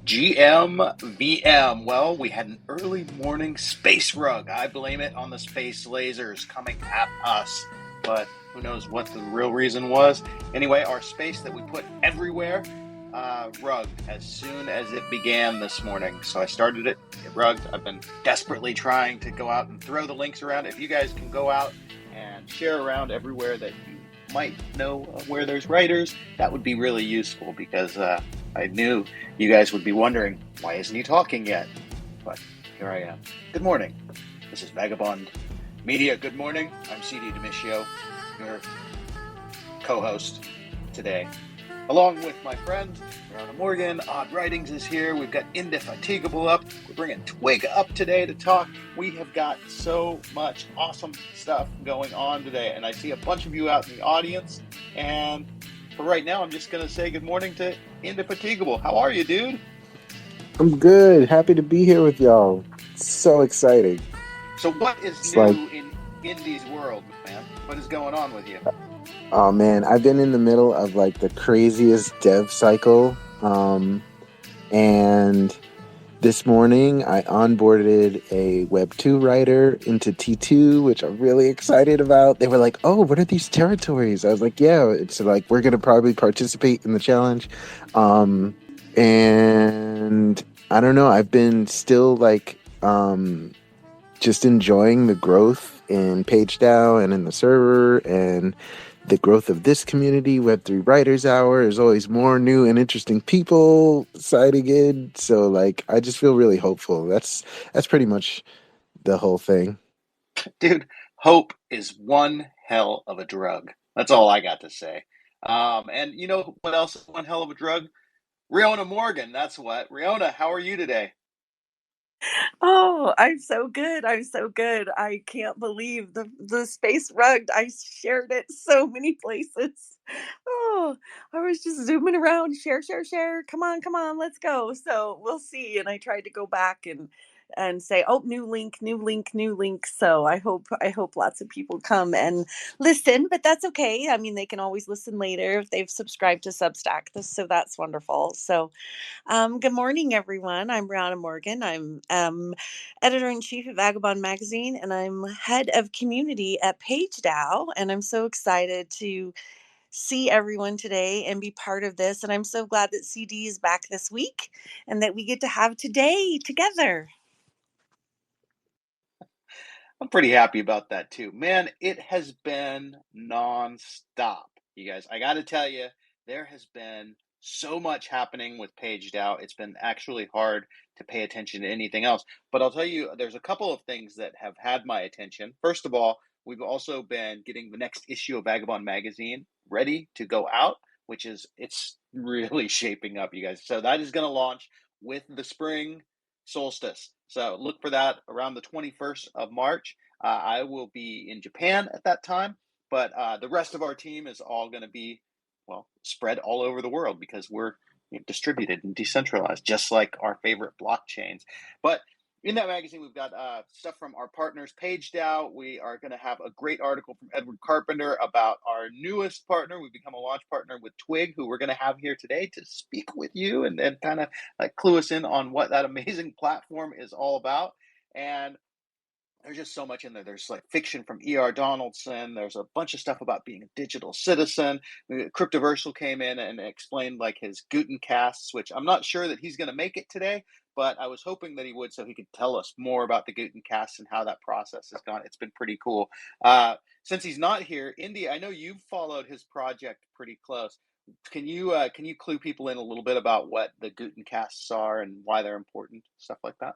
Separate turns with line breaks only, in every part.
GMVM. Well, we had an early morning space rug. I blame it on the space lasers coming at us. But who knows what the real reason was. Anyway, our space that we put everywhere rugged as soon as it began this morning. So I started it rugged. I've been desperately trying to go out and throw the links around. If you guys can go out and share around everywhere that you might know where there's writers, that would be really useful, because I knew you guys would be wondering, why isn't he talking yet? But here I am. Good morning. This is Vagobond Media. Good morning. I'm CD Demiscio, your co-host today, along with my friend Rona Morgan. Odd Writings is here. We've got Indefatigable up. We're bringing Twigg up today to talk. We have got so much awesome stuff going on today, and I see a bunch of you out in the audience. And for right now, I'm just going to say good morning to Indefatigable. How are you, dude?
I'm good. Happy to be here with y'all. So exciting.
So what is new in Indy's world, man? What is going on with you?
Oh man, I've been in the middle of like the craziest dev cycle. And this morning I onboarded a Web2 writer into T2, which I'm really excited about. They were like, oh, what are these territories? I was like, yeah, it's like, we're going to probably participate in the challenge. And I don't know, I've been still like, just enjoying the growth in PageDAO and in the server and the growth of this community. Web3 Writers Hour. There's always more new and interesting people citing it. So like, I just feel really hopeful. That's pretty much the whole thing.
Dude, hope is one hell of a drug. That's all I got to say. And you know what else is one hell of a drug? Rona Morgan, that's what. Rona, how are you today?
Oh, I'm so good. I'm so good. I can't believe the space rugged. I shared it so many places. Oh, I was just zooming around, share, share, share. Come on, let's go. So we'll see. And I tried to go back and say, oh, new link, new link, new link. So I hope lots of people come and listen, but that's okay. I mean, they can always listen later if they've subscribed to Substack. So that's wonderful. So good morning, everyone. I'm Brianna Morgan. I'm editor-in-chief at Vagobond Magazine, and I'm head of community at PageDAO. And I'm so excited to see everyone today and be part of this. And I'm so glad that CD is back this week and that we get to have today together.
I'm pretty happy about that too. Man, it has been nonstop, you guys. I got to tell you, there has been so much happening with PageDAO. It's been actually hard to pay attention to anything else. But I'll tell you, there's a couple of things that have had my attention. First of all, we've also been getting the next issue of Vagobond Magazine ready to go out, it's really shaping up, you guys. So that is going to launch with the spring solstice. So look for that around the 21st of March. I will be in Japan at that time, but the rest of our team is all going to be, well, spread all over the world, because we're distributed and decentralized, just like our favorite blockchains. But in that magazine, we've got stuff from our partners, PageDAO. We are going to have a great article from Edward Carpenter about our newest partner. We've become a launch partner with Twigg, who we're going to have here today to speak with you and kind of like clue us in on what that amazing platform is all about. And there's just so much in there. There's like fiction from E.R. Donaldson. There's a bunch of stuff about being a digital citizen. Cryptoversal came in and explained like his Guten casts, which I'm not sure that he's going to make it today, but I was hoping that he would, so he could tell us more about the Guten casts and how that process has gone. It's been pretty cool. Since he's not here, Indy, I know you've followed his project pretty close. Can you clue people in a little bit about what the Guten casts are and why they're important, stuff like that?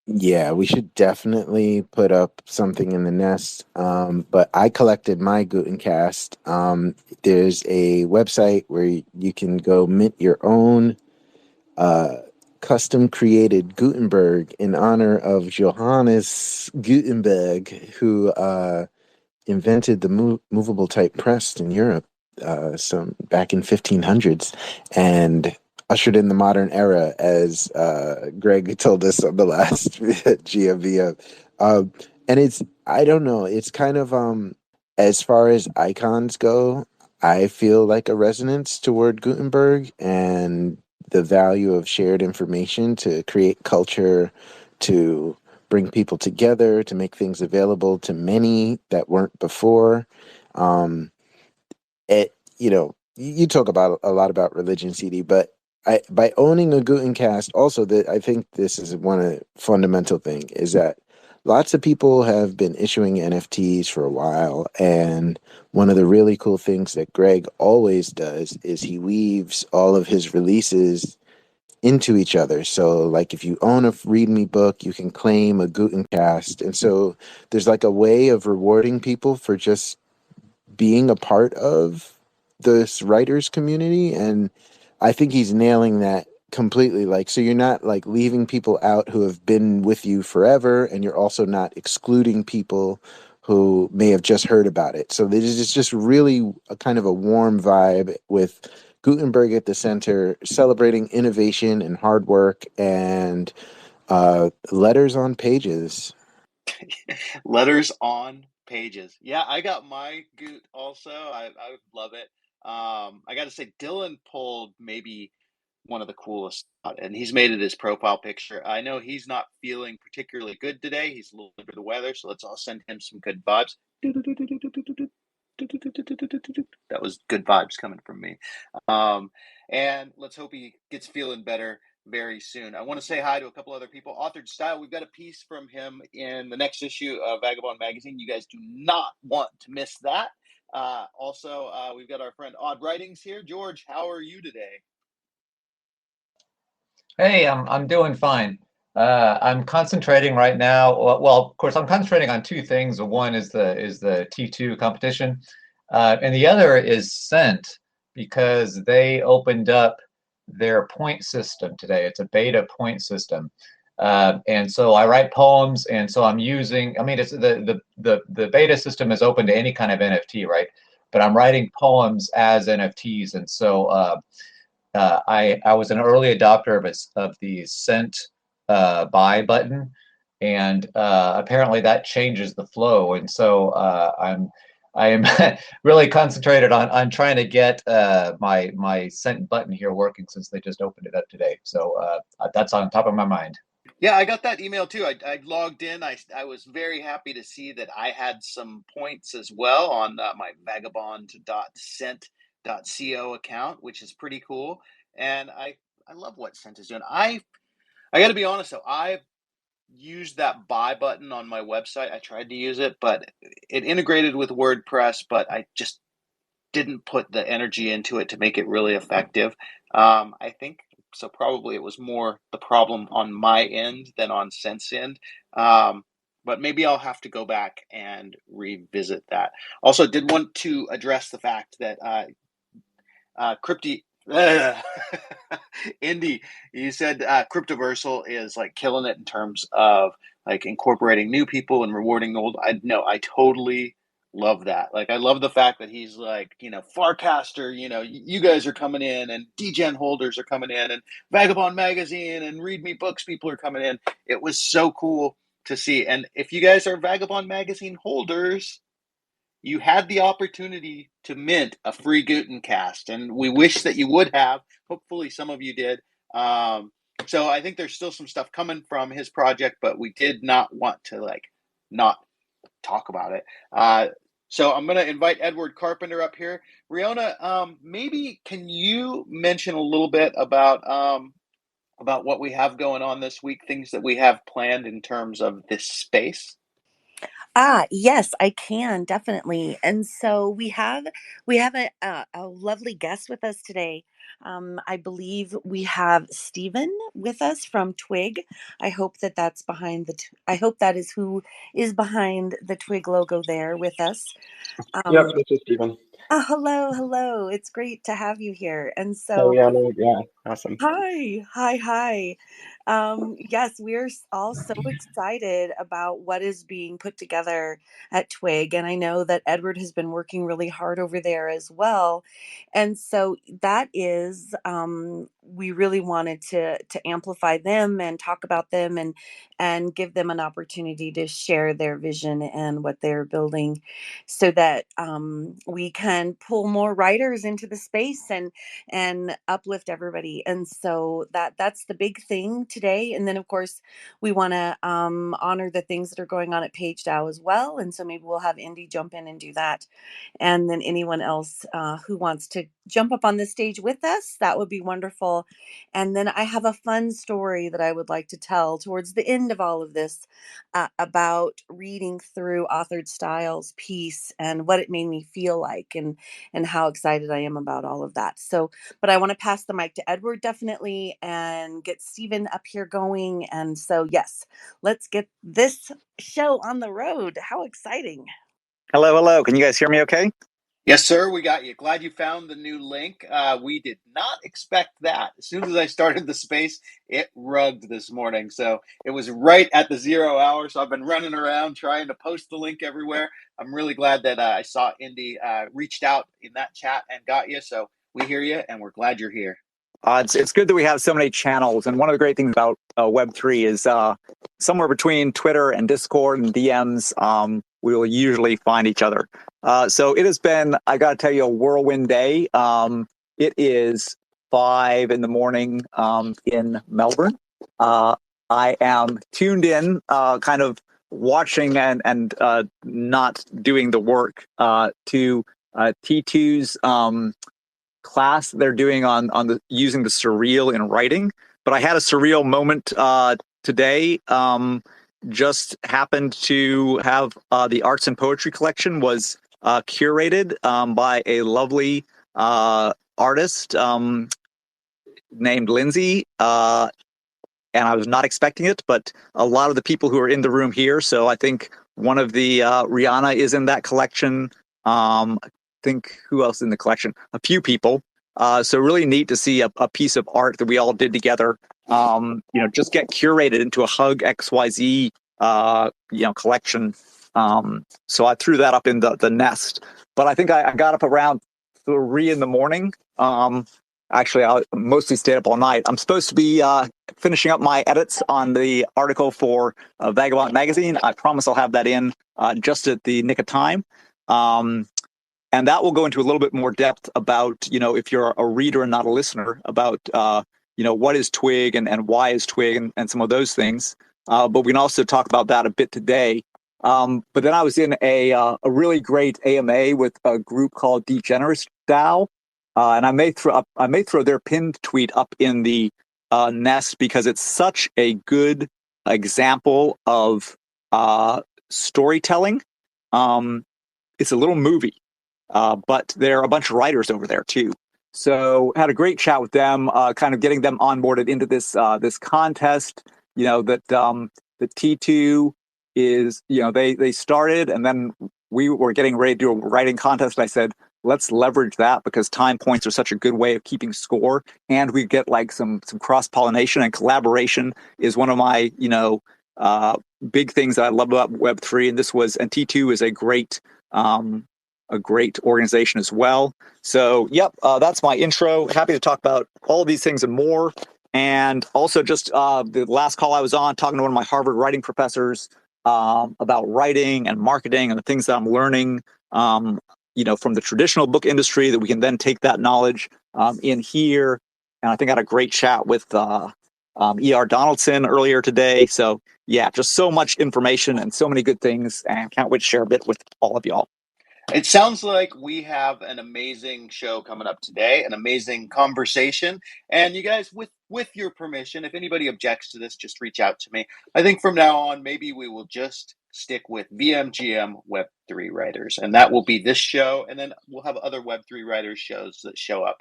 Yeah, we should definitely put up something in the nest. But I collected my Gutencast. There's a website where you can go mint your own custom created Gutenberg in honor of Johannes Gutenberg, who invented the movable type press in Europe some back in 1500s. And ushered in the modern era, as Greg told us on the last GMVM. And I don't know, it's kind of, as far as icons go, I feel like a resonance toward Gutenberg, and the value of shared information to create culture, to bring people together, to make things available to many that weren't before. You talk about a lot about religion, CD, but by owning a Gutencast, also that I think this is one of the fundamental thing is that lots of people have been issuing NFTs for a while, and one of the really cool things that Greg always does is he weaves all of his releases into each other. So like if you own a README book, you can claim a Gutencast. And so there's like a way of rewarding people for just being a part of this writers community. And I think he's nailing that completely. Like, so you're not like leaving people out who have been with you forever, and you're also not excluding people who may have just heard about it. So this is just really a kind of a warm vibe with Gutenberg at the center, celebrating innovation and hard work and letters on pages.
Letters on pages. Yeah, I got my Goot also. I love it. I got to say, Dylan pulled maybe one of the coolest out, and he's made it his profile picture. I know he's not feeling particularly good today. He's a little under the weather, so let's all send him some good vibes. That was good vibes coming from me. And let's hope he gets feeling better very soon. I want to say hi to a couple other people. Authored Style, we've got a piece from him in the next issue of Vagobond Magazine. You guys do not want to miss that. Also, we've got our friend Odd Writings here. George, how are you today?
Hey, I'm doing fine. I'm concentrating right now. Well, of course, I'm concentrating on two things. One is the T2 competition, and the other is Scent, because they opened up their point system today. It's a beta point system, and so I write poems, and so I'm using. I mean, it's the beta system is open to any kind of NFT, right? But I'm writing poems as NFTs, and so. I was an early adopter of the sent buy button, and apparently that changes the flow. And so I am really concentrated on trying to get my sent button here working, since they just opened it up today. So that's on top of my mind.
Yeah, I got that email too. I logged in. I was very happy to see that I had some points as well on my vagabond.scent.co account, which is pretty cool. And I love what Scent is doing. I got to be honest though, I've used that buy button on my website. I tried to use it, but it integrated with WordPress, but I just didn't put the energy into it to make it really effective. I think so. Probably it was more the problem on my end than on Scent's end. But maybe I'll have to go back and revisit that. Also, did want to address the fact that Crypty. Indy, you said Cryptoversal is like killing it in terms of like incorporating new people and rewarding old. I totally love that. Like, I love the fact that he's like, Farcaster, you guys are coming in, and DGen holders are coming in, and Vagabond Magazine and Read Me Books people are coming in. It was so cool to see. And if you guys are Vagabond Magazine holders, you had the opportunity to mint a free Gutencast, and we wish that you would have. Hopefully some of you did. So I think there's still some stuff coming from his project, but we did not want to not talk about it. So I'm going to invite Edward Carpenter up here. Riona, maybe can you mention a little bit about what we have going on this week, things that we have planned in terms of this space?
Yes, I can definitely. And so we have a lovely guest with us today. I believe we have Stephen with us from Twigg. I hope that that's behind I hope that is who is behind the Twigg logo there with us.
Yep, this is Stephen.
Hello. It's great to have you here. And
Oh
so,
yeah, no, yeah, awesome.
hi. Yes, we're all so excited about what is being put together at Twig. And I know that Edward has been working really hard over there as well. And so that is, we really wanted to amplify them and talk about them and give them an opportunity to share their vision and what they're building so that we can pull more writers into the space and uplift everybody. And so that's the big thing today. And then of course we want to honor the things that are going on at PageDAO as well. And so maybe we'll have Indy jump in and do that. And then anyone else who wants to jump up on the stage with us, that would be wonderful. And then I have a fun story that I would like to tell towards the end of all of this about reading through Authored Styles' piece and what it made me feel like and how excited I am about all of that. So, but I want to pass the mic to Edward definitely and get Stephen up here going. And so, yes, let's get this show on the road. How exciting.
Hello, hello. Can you guys hear me okay?
Yes, sir. We got you. Glad you found the new link. We did not expect that. As soon as I started the space, it rugged this morning. So it was right at the 0 hour. So I've been running around trying to post the link everywhere. I'm really glad that I saw Indy reached out in that chat and got you. So we hear you and we're glad you're here.
It's good that we have so many channels. And one of the great things about Web3 is somewhere between Twitter and Discord and DMs, we will usually find each other. So it has been, I got to tell you, a whirlwind day. It is 5 a.m. in Melbourne. I am tuned in, kind of watching and not doing the work to T2's class they're doing on the using the surreal in writing. But I had a surreal moment today. Just happened to have the arts and poetry collection was curated by a lovely artist named Lindsay. And I was not expecting it, but a lot of the people who are in the room here. So I think one of the Rihanna is in that collection. Think who else in the collection? A few people. So really neat to see a piece of art that we all did together. Just get curated into a Hug XYZ collection. So I threw that up in the nest. But I think I got up around 3 a.m. Actually, I mostly stayed up all night. I'm supposed to be finishing up my edits on the article for Vagobond Magazine. I promise I'll have that in just at the nick of time. And that will go into a little bit more depth about, if you're a reader and not a listener, about, what is Twig and why is Twig and some of those things. But we can also talk about that a bit today. But then I was in a really great AMA with a group called Degenerate DAO. And I may throw their pinned tweet up in the nest because it's such a good example of storytelling. It's a little movie. But there are a bunch of writers over there too. So had a great chat with them, kind of getting them onboarded into this contest. That the T2 is, they started, and then we were getting ready to do a writing contest. I said, let's leverage that because time points are such a good way of keeping score, and we get like some cross pollination and collaboration is one of my big things that I love about Web3. And T2 is a great organization as well. So, that's my intro. Happy to talk about all of these things and more. And also just the last call I was on, talking to one of my Harvard writing professors about writing and marketing and the things that I'm learning, from the traditional book industry that we can then take that knowledge in here. And I think I had a great chat with E.R. Donaldson earlier today. So, just so much information and so many good things, and can't wait to share a bit with all of y'all.
It sounds like we have an amazing show coming up today, an amazing conversation. And you guys, with your permission, if anybody objects to this, just reach out to me. I think from now on, maybe we will just stick with VMGM Web3 writers. And that will be this show. And then we'll have other Web3 writers shows that show up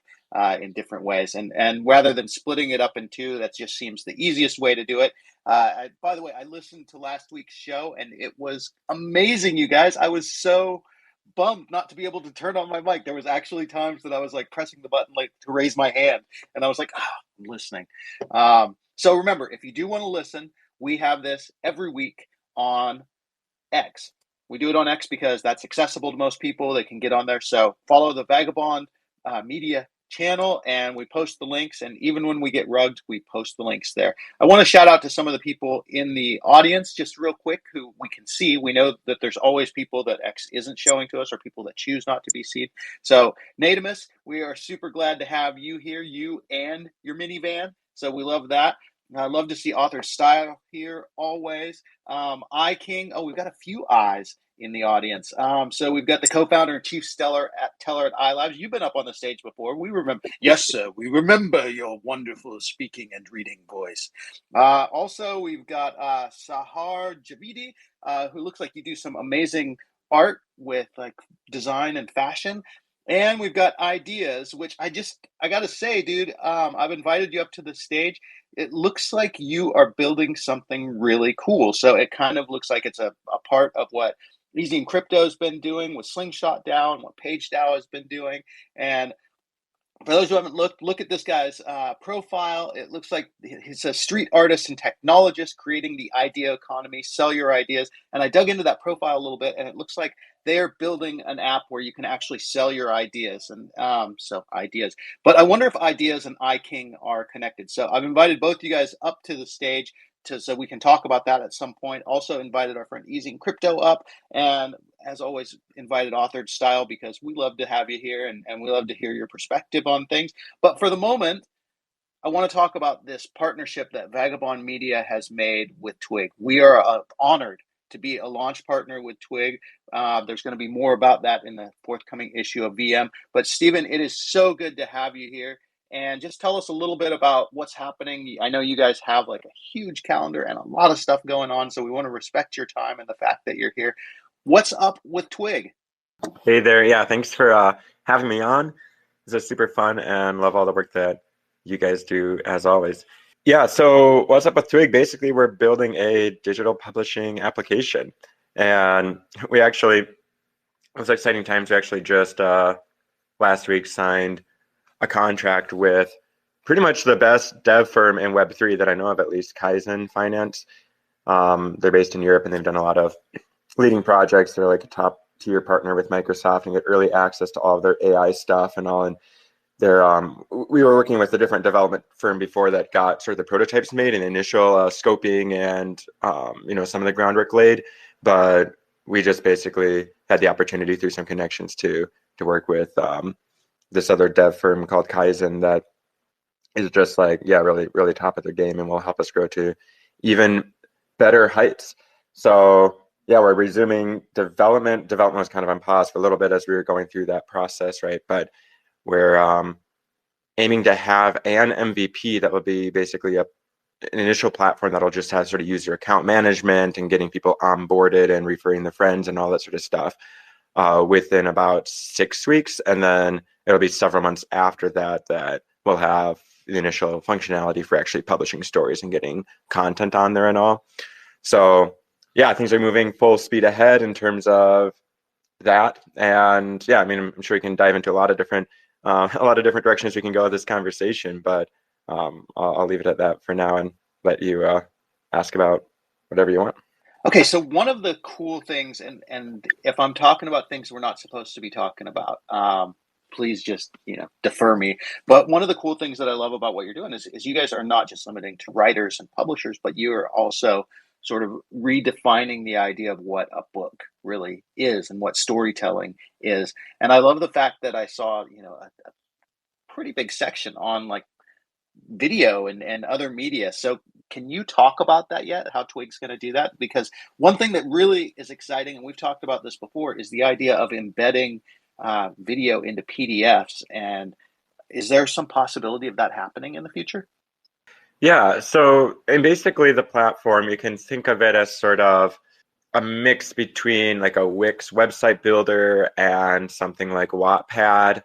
in different ways. And rather than splitting it up in two, that just seems the easiest way to do it. By the way, I listened to last week's show and it was amazing, you guys. I was so bummed not to be able to turn on my mic. There was actually times that I was like pressing the button like to raise my hand, and I was like, I'm listening. So remember, if you do want to listen, we have this every week on X. We do it on X because that's accessible to most people. They can get on there. So follow the Vagobond Media channel, and we post the links. And even when we get rugged, we post the links there. I want to shout out to some of the people in the audience just real quick who we can see. We know that there's always people that X isn't showing to us, or people that choose not to be seen. So Natimus, we are super glad to have you here, you and your minivan. So we love that. I love to see Author Style here always. iKing. Oh, we've got a few eyes in the audience. So we've got the co-founder and chief teller at iLabs. You've been up on the stage before. We remember. Yes, sir. We remember your wonderful speaking and reading voice. Also, we've got Sahar Javidi, who looks like you do some amazing art with like design and fashion. And we've got Ideas, which I got to say, dude, I've invited you up to the stage. It looks like you are building something really cool. So it kind of looks like it's a part of what Easy and Crypto has been doing with Slingshot DAO and what PageDAO has been doing. And for those who haven't look at this guy's profile. It looks like he's a street artist and technologist creating the idea economy, sell your ideas. And I dug into that profile a little bit, and it looks like they're building an app where you can actually sell your ideas and so ideas. But I wonder if Ideas and iKing are connected. So I've invited both you guys up to the stage so we can talk about that at some point. Also invited our friend Easy and Crypto up, and as always, invited Authored Style because we love to have you here and we love to hear your perspective on things. But for the moment, I want to talk about this partnership that Vagobond Media has made with Twigg. We are honored to be a launch partner with Twigg. There's going to be more about that in the forthcoming issue of VM. But Stephen, it is so good to have you here. And just tell us a little bit about what's happening. I know you guys have like a huge calendar and a lot of stuff going on, so we want to respect your time and the fact that you're here. What's up with Twigg?
Hey there. Yeah, thanks for having me on. This is super fun and love all the work that you guys do as always. Yeah, so what's up with Twigg? Basically, we're building a digital publishing application. And we actually, it was exciting times. We actually just last week signed a contract with pretty much the best dev firm in Web3 that I know of, at least, Kaizen Finance. They're based in Europe and they've done a lot of leading projects. They're like a top tier partner with Microsoft and get early access to all of their AI stuff and all. And they're we were working with a different development firm before that got sort of the prototypes made and initial scoping and some of the groundwork laid. But we just basically had the opportunity through some connections to work with this other dev firm called Kaizen that is just like, yeah, really, really top of their game and will help us grow to even better heights. So yeah, we're resuming development. Development was kind of on pause for a little bit as we were going through that process, right? But we're aiming to have an MVP that will be basically an initial platform that'll just have sort of user account management and getting people onboarded and referring their friends and all that sort of stuff within about 6 weeks. And then it'll be several months after that that we'll have the initial functionality for actually publishing stories and getting content on there and all. So yeah, things are moving full speed ahead in terms of that. And yeah, I mean, I'm sure we can dive into a lot of different directions we can go with this conversation, but I'll leave it at that for now and let you ask about whatever you want.
Okay, so one of the cool things, and if I'm talking about things we're not supposed to be talking about, please just defer me. But one of the cool things that I love about what you're doing is you guys are not just limiting to writers and publishers, but you are also sort of redefining the idea of what a book really is and what storytelling is. And I love the fact that I saw a pretty big section on like video and other media. So can you talk about that yet? How Twigg's going to do that? Because one thing that really is exciting, and we've talked about this before, is the idea of embedding video into PDFs. And is there some possibility of that happening in the future?
Yeah. So, and basically the platform, you can think of it as sort of a mix between like a Wix website builder and something like Wattpad.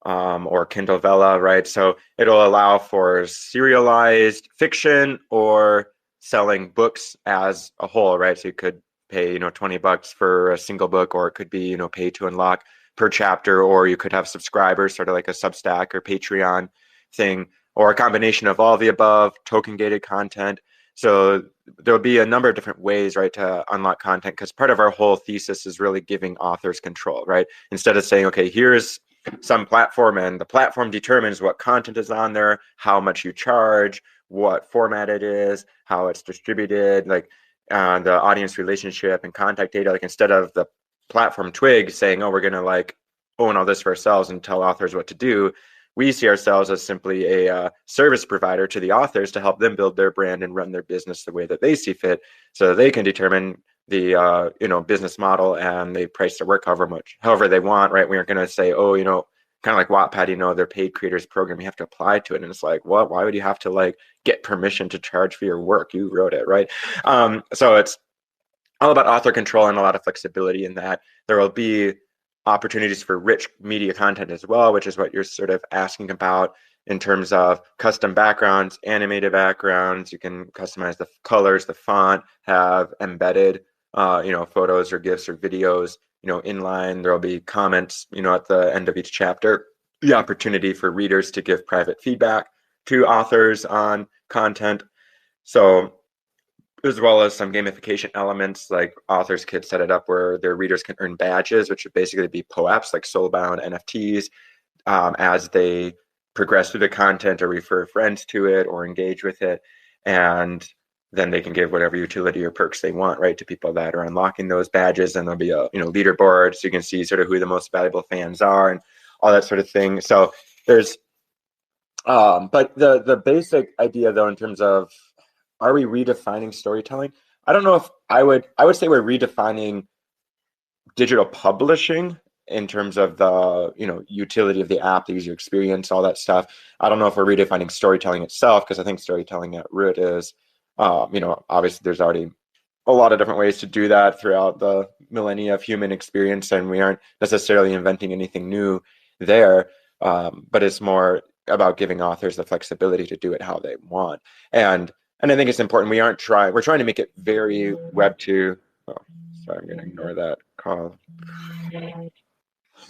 Or Kindle Vella, right? So it'll allow for serialized fiction or selling books as a whole, right? So you could pay, $20 for a single book, or it could be, pay to unlock per chapter, or you could have subscribers, sort of like a Substack or Patreon thing. or a combination of all the above, token gated content. So there'll be a number of different ways, right, to unlock content, because part of our whole thesis is really giving authors control, right? Instead of saying, okay, here's some platform and the platform determines what content is on there, how much you charge, what format it is, how it's distributed, like the audience relationship and contact data. Like instead of the platform Twigg saying, oh, we're going to like own all this for ourselves and tell authors what to do, we see ourselves as simply a service provider to the authors to help them build their brand and run their business the way that they see fit, so that they can determine the business model and they price their work however they want, right? We aren't going to say, oh, kind of like Wattpad, their paid creators program, you have to apply to it, and it's like, what? Why would you have to like get permission to charge for your work? You wrote it, right? So it's all about author control and a lot of flexibility in that. There will be opportunities for rich media content as well, which is what you're sort of asking about in terms of custom backgrounds, animated backgrounds. You can customize the colors, the font, have embedded, photos or GIFs or videos, inline. There'll be comments, at the end of each chapter, the opportunity for readers to give private feedback to authors on content. So, as well as some gamification elements, like authors could set it up where their readers can earn badges, which would basically be POAPs, like soul-bound NFTs, as they progress through the content or refer friends to it or engage with it. And then they can give whatever utility or perks they want, right, to people that are unlocking those badges. And there'll be a leaderboard, so you can see sort of who the most valuable fans are and all that sort of thing. So there's, but the basic idea though, in terms of, are we redefining storytelling? I don't know if I would say we're redefining digital publishing in terms of the utility of the app, the user experience, all that stuff. I don't know if we're redefining storytelling itself, because I think storytelling at root is obviously there's already a lot of different ways to do that throughout the millennia of human experience, and we aren't necessarily inventing anything new there, but it's more about giving authors the flexibility to do it how they want. And I think it's important. We're trying to make it very Web2. Oh, sorry, I'm going to ignore that call.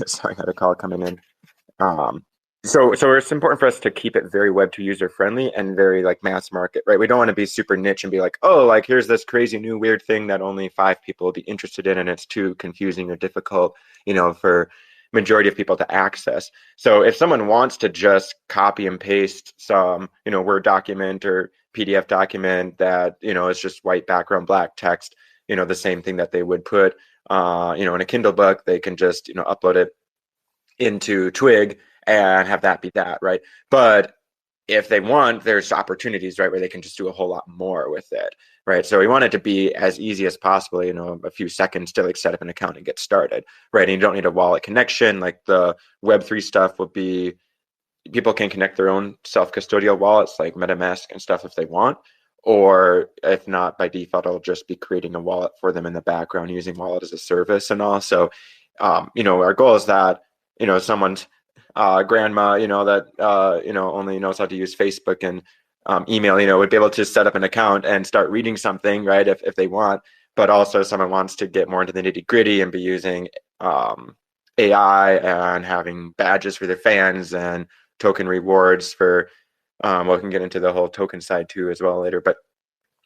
Sorry, I had a call coming in. So it's important for us to keep it very Web2 user friendly and very like mass market, right? We don't want to be super niche and be like, oh, like here's this crazy new weird thing that only 5 people will be interested in, and it's too confusing or difficult, for majority of people to access. So if someone wants to just copy and paste some, Word document or PDF document that, is just white background, black text, the same thing that they would put, in a Kindle book, they can just, upload it into Twigg and have that be that, right? But if they want, there's opportunities, right, where they can just do a whole lot more with it, right? So we want it to be as easy as possible, a few seconds to like set up an account and get started, right? And you don't need a wallet connection. Like the Web3 stuff will be, people can connect their own self-custodial wallets like MetaMask and stuff if they want, or if not, by default, I'll just be creating a wallet for them in the background using wallet as a service. And also, our goal is that, someone's grandma, that, only knows how to use Facebook and email, would be able to set up an account and start reading something, right, if they want. But also someone wants to get more into the nitty gritty and be using AI and having badges for their fans and token rewards for, we can get into the whole token side too as well later. But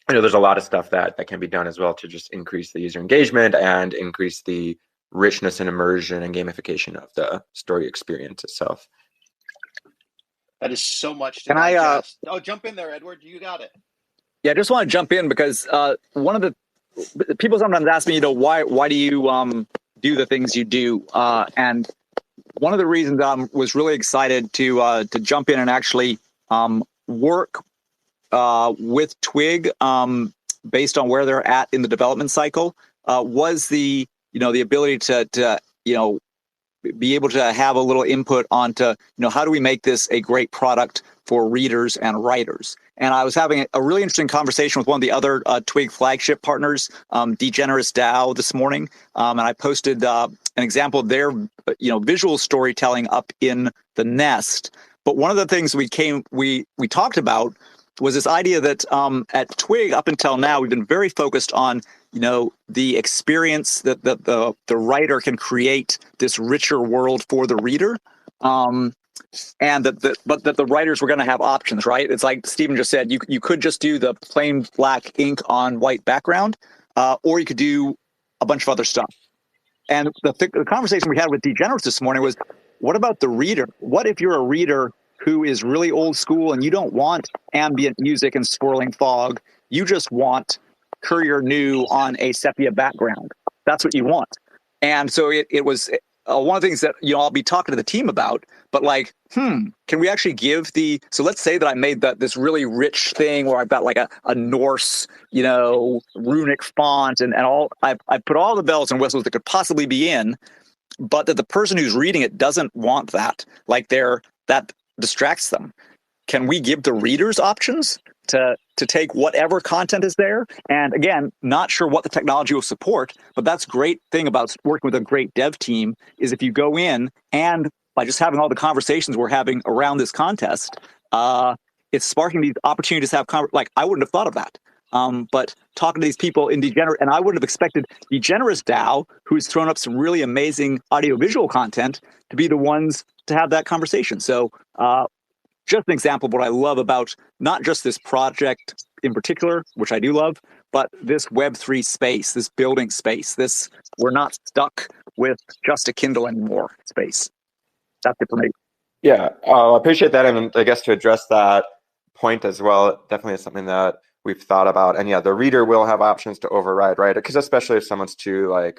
there's a lot of stuff that can be done as well to just increase the user engagement and increase the richness and immersion and gamification of the story experience itself.
That is so much to
Can I
digest. Jump in there, Edward. You got it.
Yeah, I just want to jump in because one of the people sometimes ask me, why do you do the things you do? And one of the reasons I was really excited to jump in and actually work with Twigg based on where they're at in the development cycle was the ability to be able to have a little input onto how do we make this a great product for readers and writers. And I was having a really interesting conversation with one of the other Twigg flagship partners, Degenerous DAO, this morning, and I posted an example of their visual storytelling up in the nest. But one of the things we talked about was this idea that at Twigg up until now we've been very focused on the experience that the writer can create this richer world for the reader. and but that the writers were going to have options, right? It's like Stephen just said, you could just do the plain black ink on white background, or you could do a bunch of other stuff. And the conversation we had with Degenerates this morning was, what about the reader? What if you're a reader who is really old school and you don't want ambient music and swirling fog? You just want Courier New on a sepia background. That's what you want. And so it was one of the things that I'll be talking to the team about. But like, can we actually give so let's say that I made this really rich thing where I've got like a Norse, runic font and all. I put all the bells and whistles that could possibly be in, but that the person who's reading it doesn't want that. Like that distracts them. Can we give the readers options to take whatever content is there? And again, not sure what the technology will support, but that's great thing about working with a great dev team is if you go in and by just having all the conversations we're having around this contest, it's sparking these opportunities to have I wouldn't have thought of that. But talking to these people in Degenerate, and I wouldn't have expected Degenerates DAO, who's thrown up some really amazing audiovisual content, to be the ones to have that conversation. So just an example of what I love about not just this project in particular, which I do love, but this Web3 space, this building space, we're not stuck with just a Kindle anymore space. That's it for me.
Yeah, I appreciate that. And I guess to address that point as well, definitely is something that we've thought about. And yeah, the reader will have options to override, right? Because especially if someone's too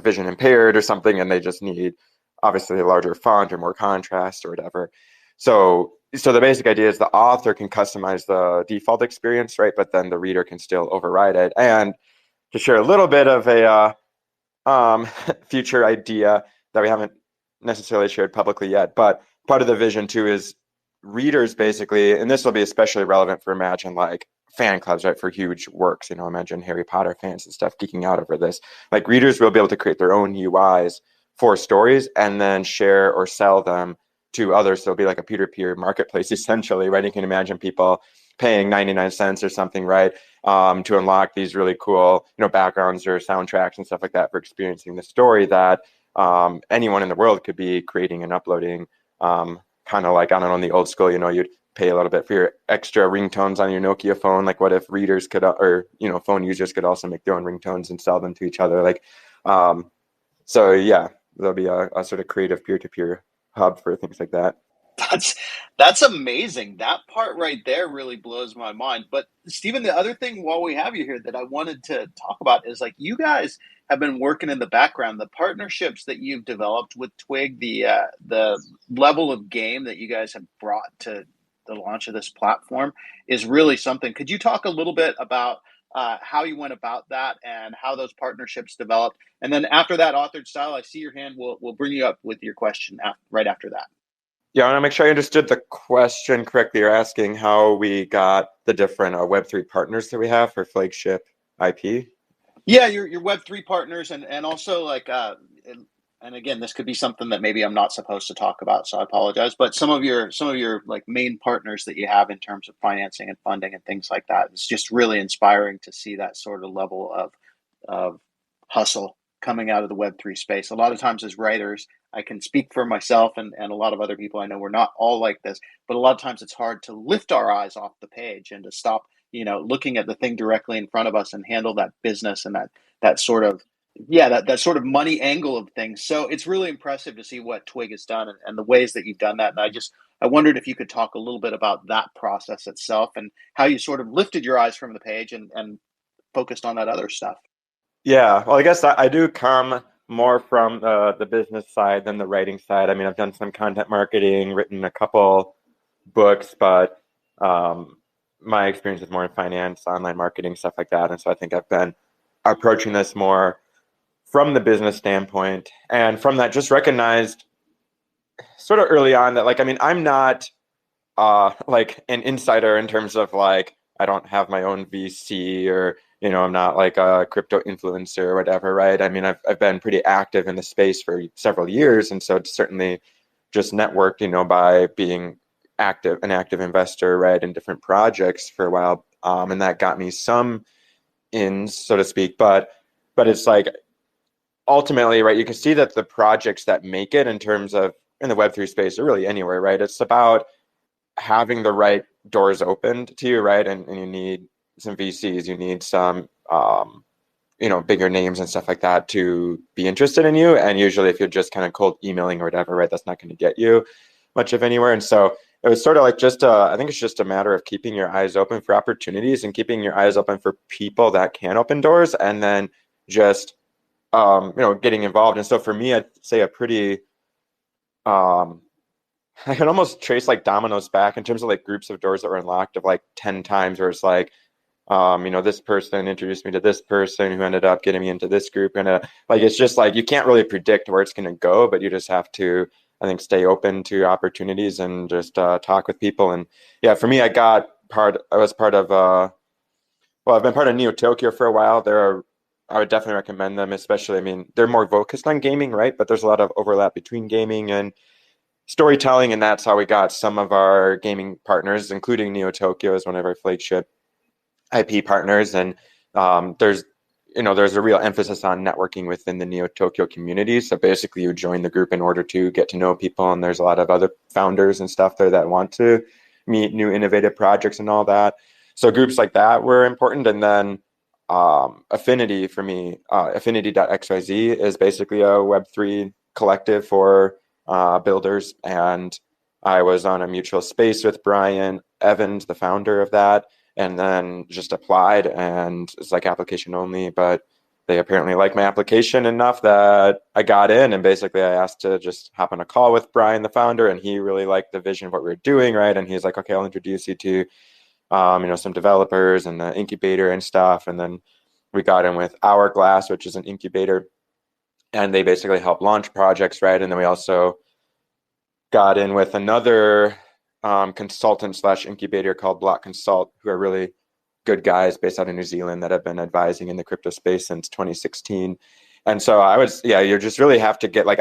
vision impaired or something, and they just need obviously a larger font or more contrast or whatever. So the basic idea is the author can customize the default experience, right? But then the reader can still override it. And to share a little bit of a future idea that we haven't necessarily shared publicly yet, but part of the vision too is readers basically, and this will be especially relevant for imagine like fan clubs, right? For huge works, imagine Harry Potter fans and stuff geeking out over this. Like readers will be able to create their own UIs for stories and then share or sell them to others. So it'll be like a peer-to-peer marketplace essentially, right? You can imagine people paying 99 cents or something, right? To unlock these really cool, backgrounds or soundtracks and stuff like that for experiencing the story that anyone in the world could be creating and uploading. Kind of like, I don't know, in the old school, you'd pay a little bit for your extra ringtones on your Nokia phone. Like what if readers could, or, phone users could also make their own ringtones and sell them to each other? Like, so yeah, there'll be a sort of creative peer-to-peer hub for things like that.
That's amazing. That part right there really blows my mind. But Stephen, the other thing while we have you here that I wanted to talk about is like you guys have been working in the background, the partnerships that you've developed with Twigg, the level of game that you guys have brought to the launch of this platform is really something. Could you talk a little bit about how you went about that and how those partnerships developed? And then after that, Authored Style, I see your hand. We'll bring you up with your question right after that.
Yeah, I want to make sure I understood the question correctly. You're asking how we got the different Web3 partners that we have for flagship IP?
Yeah, your Web3 partners and also like, and again, this could be something that maybe I'm not supposed to talk about, so I apologize. But some of your like main partners that you have in terms of financing and funding and things like that, it's just really inspiring to see that sort of level of hustle coming out of the Web3 space. A lot of times as writers, I can speak for myself and a lot of other people I know, we're not all like this, but a lot of times it's hard to lift our eyes off the page and to stop, looking at the thing directly in front of us and handle that business and that sort of, that sort of money angle of things. So it's really impressive to see what Twigg has done and the ways that you've done that. And I wondered if you could talk a little bit about that process itself and how you sort of lifted your eyes from the page and focused on that other stuff.
Yeah, well, I guess I do come more from the business side than the writing side. I mean, I've done some content marketing, written a couple books, but my experience is more in finance, online marketing, stuff like that. And so I think I've been approaching this more from the business standpoint. And from that, just recognized sort of early on that, like, I mean, I'm not like an insider in terms of like, I don't have my own VC or, I'm not like a crypto influencer or whatever, right? I mean, I've been pretty active in the space for several years. And so it's certainly just networked, by being an active investor, right, in different projects for a while. And that got me some ins, so to speak. But it's like, ultimately, right, you can see that the projects that make it in terms of in the Web3 space or really anywhere, right? It's about having the right doors opened to you, right? And you need some VCs, you need some, bigger names and stuff like that to be interested in you. And usually if you're just kind of cold emailing or whatever, right, that's not going to get you much of anywhere. And so it was sort of like I think it's just a matter of keeping your eyes open for opportunities and keeping your eyes open for people that can open doors, and then just, getting involved. And so for me, I'd say a pretty, I can almost trace like dominoes back in terms of like groups of doors that were unlocked of like 10 times, where it's like, this person introduced me to this person who ended up getting me into this group. And like, it's just like, you can't really predict where it's going to go, but you just have to, I think, stay open to opportunities and just talk with people. And yeah, for me, I've been part of Neo Tokyo for a while. I would definitely recommend them, especially, I mean, they're more focused on gaming, right? But there's a lot of overlap between gaming and storytelling. And that's how we got some of our gaming partners, including Neo Tokyo as one of our flagship IP partners. And there's a real emphasis on networking within the Neo Tokyo community. So basically you join the group in order to get to know people. And there's a lot of other founders and stuff there that want to meet new innovative projects and all that. So groups like that were important. And then Affinity for me, affinity.xyz is basically a Web3 collective for builders. And I was on a mutual space with Brian Evans, the founder of that, and then just applied, and it's like application only, but they apparently liked my application enough that I got in. And basically I asked to just hop on a call with Brian, the founder, and he really liked the vision of what we were doing, right? And he's like, okay, I'll introduce you to some developers and the incubator and stuff. And then we got in with Hourglass, which is an incubator, and they basically help launch projects, right? And then we also got in with another consultant / incubator called Block Consult, who are really good guys based out of New Zealand that have been advising in the crypto space since 2016. And so you just really have to get, like,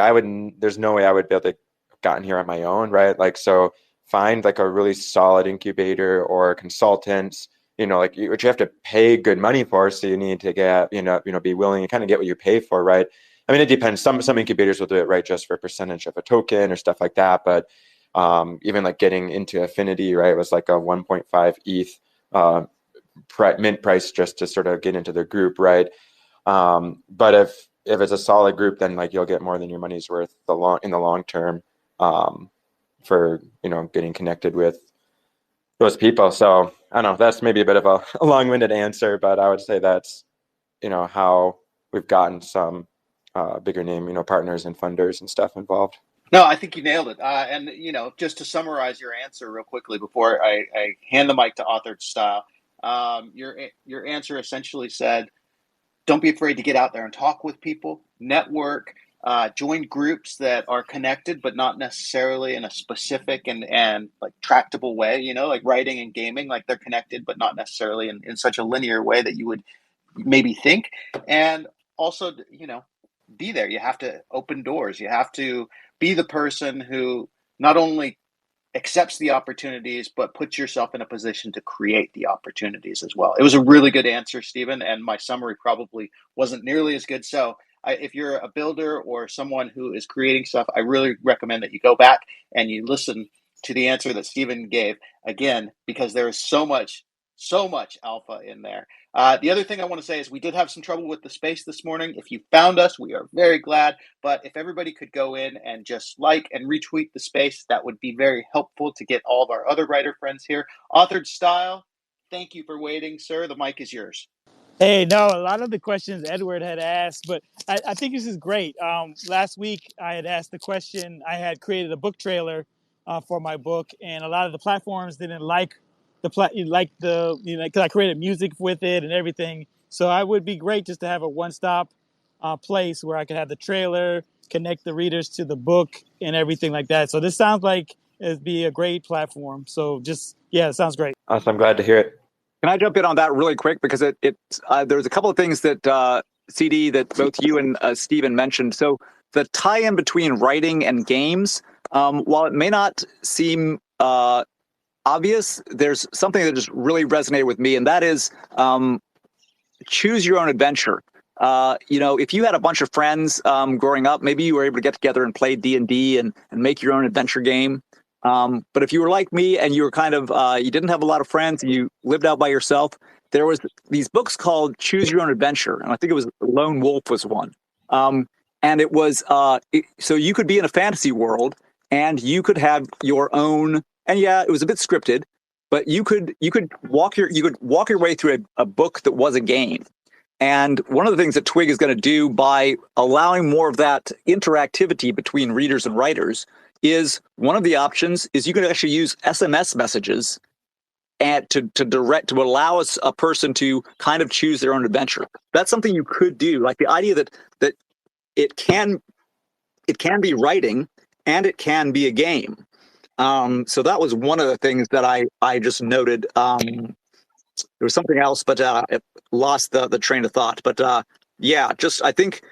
there's no way I would be able to have gotten here on my own, right? Like, so find like a really solid incubator or consultants, which you have to pay good money for. So you need to get, be willing to kind of get what you pay for, right? I mean, it depends. Some incubators will do it, right, just for a percentage of a token or stuff like that. But even like getting into Affinity, right, was like a 1.5 ETH mint price just to sort of get into the group, right? But if it's a solid group, then like you'll get more than your money's worth in the long term for getting connected with those people. So I don't know, that's maybe a bit of a long-winded answer, but I would say that's how we've gotten some bigger name partners and funders and stuff involved.
No, I think you nailed it. And, just to summarize your answer real quickly before I hand the mic to Authored Style, your answer essentially said, don't be afraid to get out there and talk with people, network, join groups that are connected, but not necessarily in a specific and like tractable way, like writing and gaming, like they're connected, but not necessarily in such a linear way that you would maybe think. And also, be there. You have to open doors. You have to be the person who not only accepts the opportunities, but puts yourself in a position to create the opportunities as well. It was a really good answer, Stephen, and my summary probably wasn't nearly as good. So if you're a builder or someone who is creating stuff, I really recommend that you go back and you listen to the answer that Stephen gave again, because there is so much alpha in there. The other thing I want to say is we did have some trouble with the space this morning. If you found us, we are very glad. But if everybody could go in and just like and retweet the space, that would be very helpful to get all of our other writer friends here. Authored Style, thank you for waiting, sir. The mic is yours.
Hey, no, a lot of the questions Edward had asked, but I think this is great. Last week, I had asked the question. I had created a book trailer for my book, and a lot of the platforms didn't like because I created music with it and everything. So I would be great just to have a one-stop place where I could have the trailer, connect the readers to the book, and everything like that. So this sounds like it'd be a great platform. So it sounds great.
Awesome. I'm glad to hear it.
Can I jump in on that really quick? Because there's a couple of things that CD that both you and Stephen mentioned. So the tie-in between writing and games, while it may not seem obvious, there's something that just really resonated with me, and that is choose your own adventure. if you had a bunch of friends growing up, maybe you were able to get together and play D&D and make your own adventure game. But if you were like me and you were kind of, you didn't have a lot of friends and you lived out by yourself, there was these books called Choose Your Own Adventure. And I think it was Lone Wolf was one. And it was, so you could be in a fantasy world and you could have your own, and yeah, it was a bit scripted, but you could walk your way through a book that was a game. And one of the things that Twigg is going to do by allowing more of that interactivity between readers and writers is one of the options is you can actually use SMS messages and to allow a person to kind of choose their own adventure. That's something you could do. Like the idea that it can be writing and it can be a game. So that was one of the things that I just noted. There was something else, but it lost the train of thought. But I think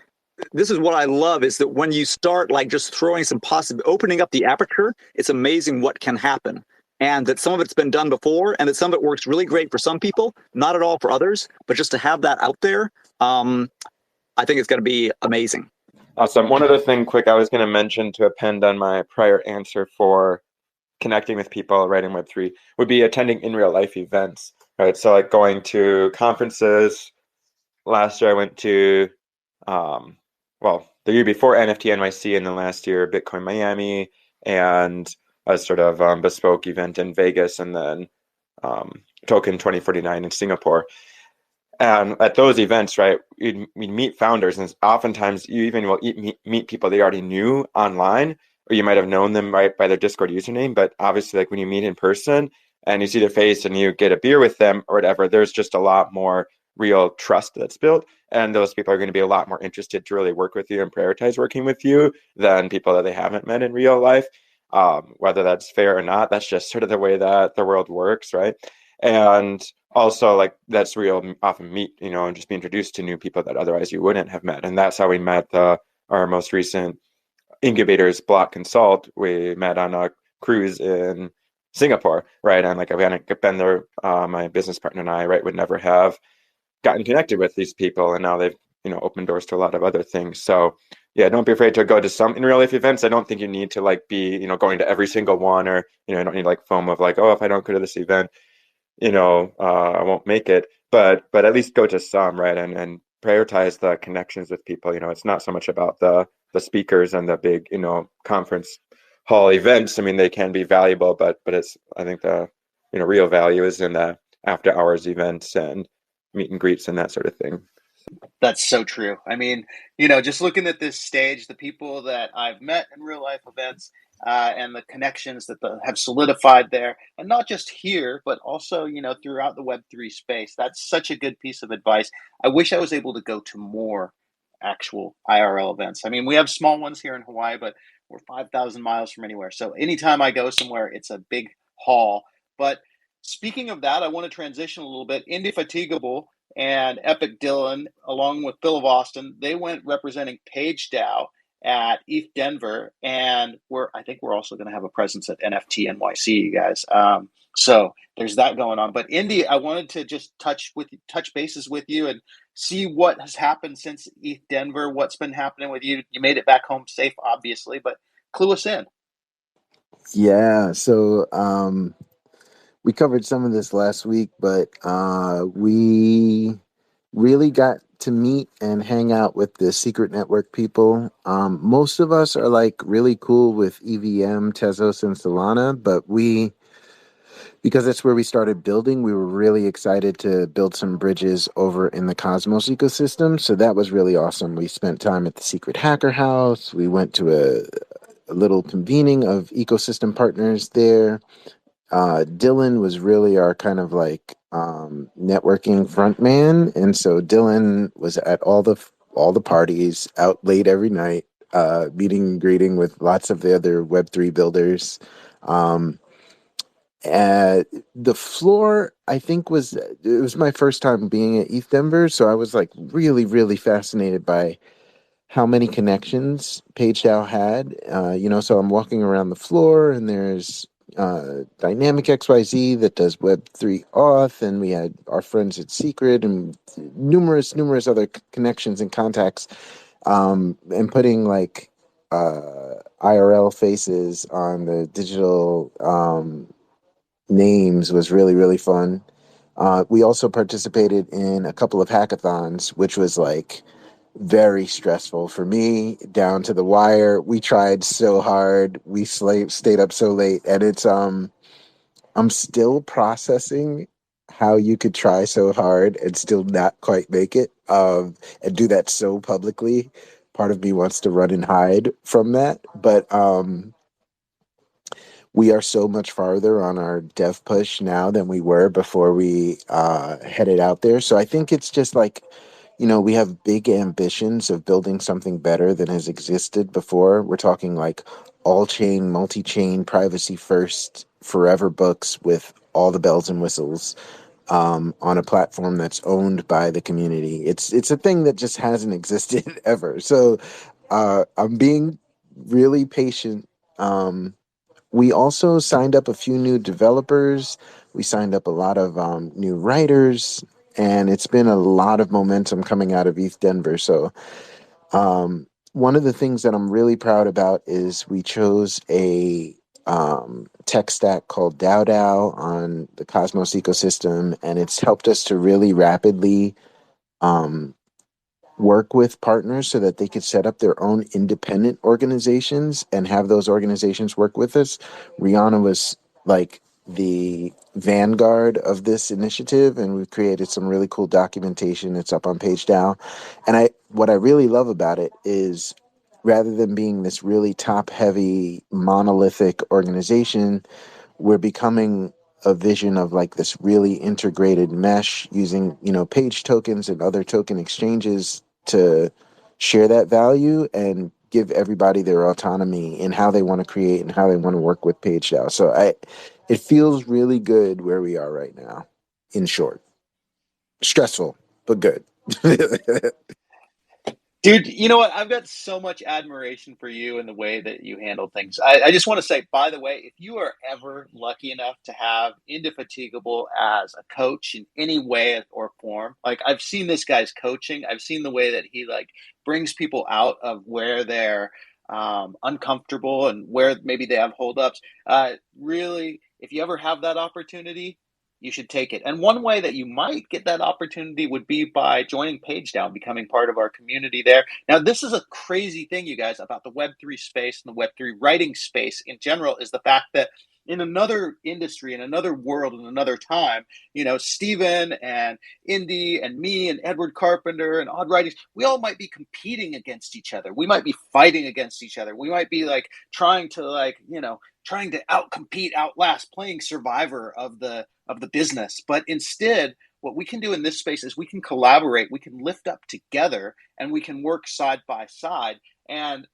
this is what I love is that when you start like just throwing some opening up the aperture, it's amazing what can happen. And that some of it's been done before and that some of it works really great for some people, not at all for others, but just to have that out there, I think it's going to be amazing.
Awesome. One other thing quick I was going to mention to append on my prior answer for connecting with people writing Web3 would be attending in real life events, right? So like going to conferences. Last year I went to, the year before NFT NYC and then last year Bitcoin Miami and a sort of bespoke event in Vegas and then Token 2049 in Singapore. And at those events, right, we'd meet founders, and oftentimes you even will meet people they already knew online, or you might have known them right by their Discord username. But obviously, like when you meet in person and you see their face and you get a beer with them or whatever, there's just a lot more real trust that's built. And those people are going to be a lot more interested to really work with you and prioritize working with you than people that they haven't met in real life. Whether that's fair or not, that's just sort of the way that the world works, right? And also, like, that's where you'll often meet, and just be introduced to new people that otherwise you wouldn't have met. And that's how we met our most recent incubators, Block Consult. We met on a cruise in Singapore, right? And like, if we hadn't been there, my business partner and I, right, would never have gotten connected with these people. And now they've, opened doors to a lot of other things. So yeah, don't be afraid to go to some in real life events. I don't think you need to like be, going to every single one, or, you don't need like FOMO of like, oh, if I don't go to this event, I won't make it, but at least go to some, right? And prioritize the connections with people. It's not so much about the speakers and the big, conference hall events. I mean, they can be valuable, but it's, I think the, real value is in the after hours events and meet and greets and that sort of thing.
That's so true. I mean, just looking at this stage, the people that I've met in real life events, and the connections that have solidified there, and not just here, but also, throughout the Web3 space. That's such a good piece of advice. I wish I was able to go to more actual IRL events. I mean, we have small ones here in Hawaii, but we're 5,000 miles from anywhere. So anytime I go somewhere, it's a big haul. But speaking of that, I want to transition a little bit. Indefatigable and Epic Dylan, along with Phil of Austin, they went representing PageDAO at ETH Denver, and I think we're also going to have a presence at NFT NYC, you guys. So there's that going on. But Indy, I wanted to just touch bases with you and see what has happened since ETH Denver. What's been happening with you? You made it back home safe, obviously, but clue us in.
Yeah, so we covered some of this last week, but we really got to meet and hang out with the secret network people. Most of us are like really cool with EVM, Tezos, and Solana, but because that's where we started building, we were really excited to build some bridges over in the Cosmos ecosystem. So that was really awesome. We spent time at the Secret Hacker House. We went to a little convening of ecosystem partners there. Dylan was really our kind of like networking front man, and so Dylan was at all the parties, out late every night, meeting and greeting with lots of the other Web3 builders. The floor, I think, it was my first time being at ETH Denver, so I was like really, really fascinated by how many connections PageDAO had. So I'm walking around the floor, and there's Dynamic XYZ that does Web3 auth, and we had our friends at Secret and numerous other connections and contacts, and putting like IRL faces on the digital names was really fun. We also participated in a couple of hackathons, which was like very stressful for me, down to the wire. We tried so hard. We stayed up so late, and it's I'm still processing how you could try so hard and still not quite make it, and do that so publicly. Part of me wants to run and hide from that, but we are so much farther on our dev push now than we were before we headed out there. So I think it's just like, we have big ambitions of building something better than has existed before. We're talking like all-chain, multi-chain, privacy first, forever books with all the bells and whistles, on a platform that's owned by the community. It's a thing that just hasn't existed ever. So I'm being really patient. We also signed up a few new developers. We signed up a lot of new writers, and it's been a lot of momentum coming out of East Denver. So one of the things that I'm really proud about is we chose a tech stack called DAO on the Cosmos ecosystem, and it's helped us to really rapidly work with partners so that they could set up their own independent organizations and have those organizations work with us. Rihanna was like the vanguard of this initiative, and we've created some really cool documentation. It's up on PageDAO. And what I really love about it is, rather than being this really top heavy monolithic organization, we're becoming a vision of like this really integrated mesh using, page tokens and other token exchanges to share that value and give everybody their autonomy in how they want to create and how they want to work with PageDAO. So it feels really good where we are right now. In short, stressful, but good.
Dude, you know what? I've got so much admiration for you and the way that you handle things. I just want to say, by the way, if you are ever lucky enough to have Indefatigable as a coach in any way or form, like I've seen this guy's coaching. I've seen the way that he like brings people out of where they're uncomfortable and where maybe they have holdups. Really, if you ever have that opportunity, you should take it. And one way that you might get that opportunity would be by joining PageDAO, becoming part of our community there. Now, this is a crazy thing, you guys, about the Web3 space and the Web3 writing space in general, is the fact that in another industry, in another world, in another time, Steven and Indy and me and Edward Carpenter and Odd Writings, we all might be competing against each other. We might be fighting against each other. We might be like trying to outcompete, outlast, playing survivor of the business. But instead, what we can do in this space is we can collaborate, we can lift up together, and we can work side by side. And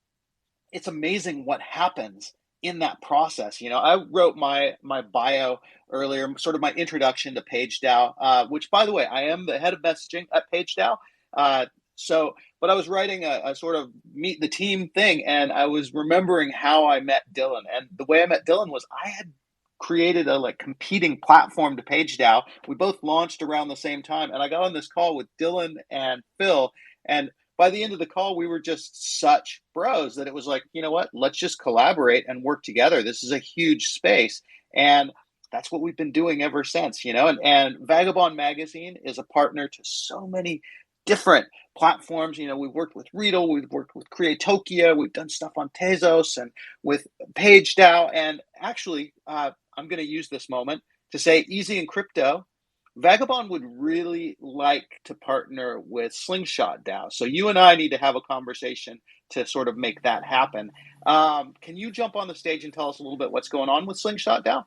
it's amazing what happens in that process. I wrote my bio earlier, sort of my introduction to PageDAO, which, by the way, I am the head of messaging at PageDAO. But I was writing a sort of meet the team thing, and I was remembering how I met Dylan. And the way I met Dylan was I had created a like competing platform to PageDAO. We both launched around the same time, and I got on this call with Dylan and Phil, and by the end of the call, we were just such bros that it was like, you know what, let's just collaborate and work together. This is a huge space. And that's what we've been doing ever since, and Vagobond Magazine is a partner to so many different platforms. We've worked with Readle, we've worked with Creatokia, we've done stuff on Tezos and with PageDAO. And actually, I'm going to use this moment to say, easy in crypto, Vagobond would really like to partner with Slingshot DAO. So you and I need to have a conversation to sort of make that happen. Can you jump on the stage and tell us a little bit what's going on with Slingshot DAO?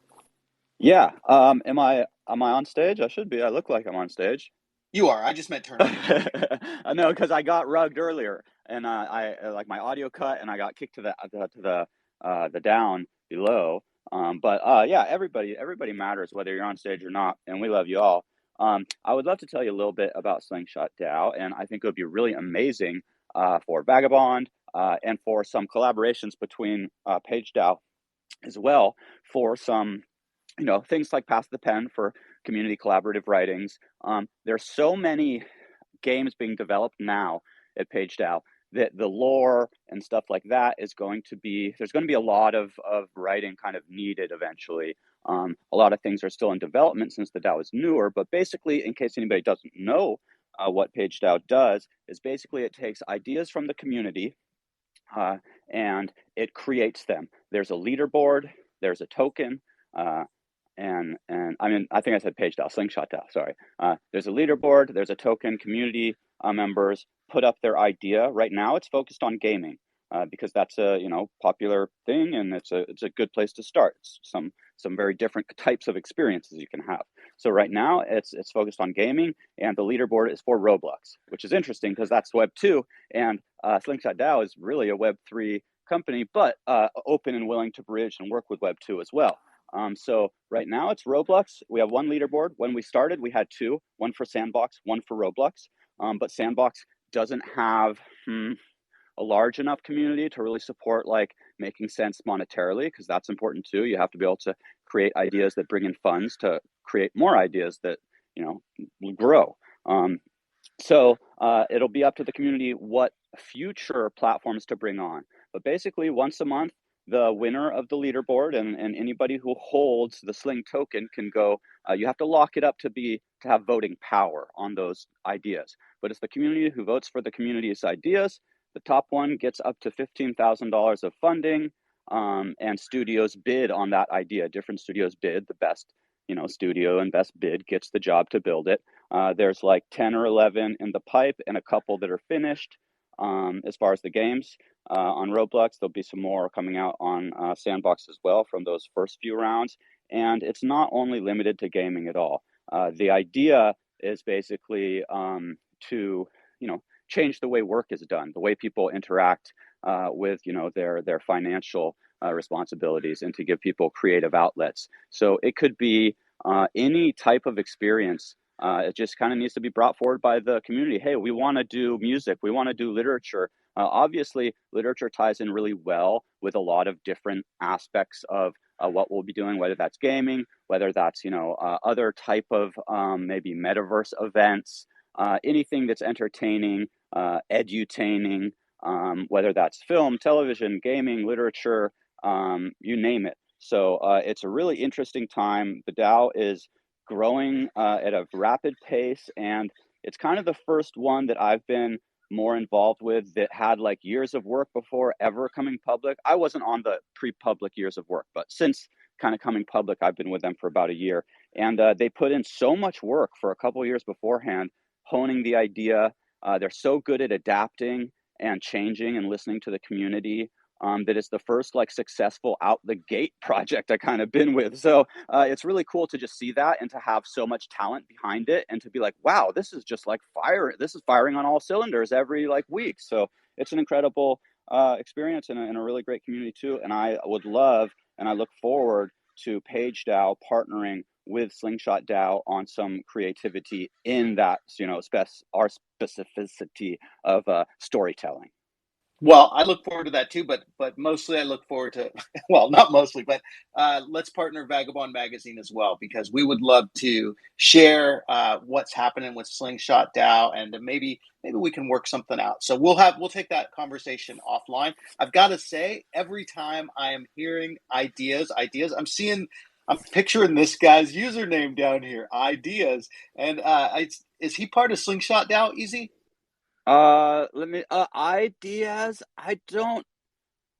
Yeah. Am I on stage? I should be. I look like I'm on stage.
You are. I just meant turn on.
I know, because I got rugged earlier, and I like my audio cut, and I got kicked to the down below. Yeah, everybody matters, whether you're on stage or not, and we love you all. I would love to tell you a little bit about Slingshot DAO, and I think it would be really amazing for Vagobond and for some collaborations between PageDAO as well for some, things like Pass the Pen for community collaborative writings. There's so many games being developed now at PageDAO that the lore and stuff like that there's going to be a lot of writing kind of needed eventually. A lot of things are still in development since the DAO is newer, but basically, in case anybody doesn't know what PageDAO does, is basically it takes ideas from the community and it creates them. There's a leaderboard, there's a token, and I think I said PageDAO, Slingshot DAO, sorry. There's a leaderboard, there's a token, community members put up their idea. Right now it's focused on gaming because that's a popular thing, and it's a good place to start. It's some very different types of experiences you can have. So right now it's focused on gaming, and the leaderboard is for Roblox, which is interesting because that's Web2, and Slingshot DAO is really a Web3 company, but open and willing to bridge and work with Web2 as well. So right now it's Roblox. We have one leaderboard. When we started, we had two, one for Sandbox, one for Roblox. But Sandbox doesn't have a large enough community to really support like making sense monetarily, because that's important too. You have to be able to create ideas that bring in funds to create more ideas that will grow. So it'll be up to the community what future platforms to bring on. But basically, once a month, the winner of the leaderboard and anybody who holds the Sling token can go. You have to lock it up to have voting power on those ideas. But it's the community who votes for the community's ideas. The top one gets up to $15,000 of funding, and studios bid on that idea. Different studios bid. The best studio and best bid gets the job to build it. There's like 10 or 11 in the pipe and a couple that are finished. As far as the games on Roblox, there'll be some more coming out on Sandbox as well from those first few rounds. And it's not only limited to gaming at all. The idea is basically to change the way work is done, the way people interact with their financial responsibilities, and to give people creative outlets. So it could be any type of experience. It just kind of needs to be brought forward by the community. Hey, we want to do music. We want to do literature. Obviously, literature ties in really well with a lot of different aspects of what we'll be doing, whether that's gaming, whether that's other type of maybe metaverse events, anything that's entertaining, edutaining, whether that's film, television, gaming, literature, you name it. So it's a really interesting time. The DAO is growing at a rapid pace, and it's kind of the first one that I've been more involved with that had like years of work before ever coming public. I wasn't on the pre-public years of work, but since kind of coming public, I've been with them for about a year, and they put in so much work for a couple of years beforehand, honing the idea. They're so good at adapting and changing and listening to the community. That it's the first like successful out the gate project I kind of been with. So it's really cool to just see that and to have so much talent behind it, and to be like, wow, this is just like fire. This is firing on all cylinders every like week. So it's an incredible experience and a really great community too. And I would love, and I look forward to PageDAO partnering with Slingshot DAO on some creativity in that, our specificity of storytelling.
Well, I look forward to that too, but mostly I look forward to, well, not mostly, but let's partner Vagobond Magazine as well, because we would love to share what's happening with Slingshot DAO, and maybe we can work something out. So we'll take that conversation offline. I've got to say, every time I am hearing ideas, I'm picturing this guy's username down here, ideas, and is he part of Slingshot DAO, Easy?
Ideas. I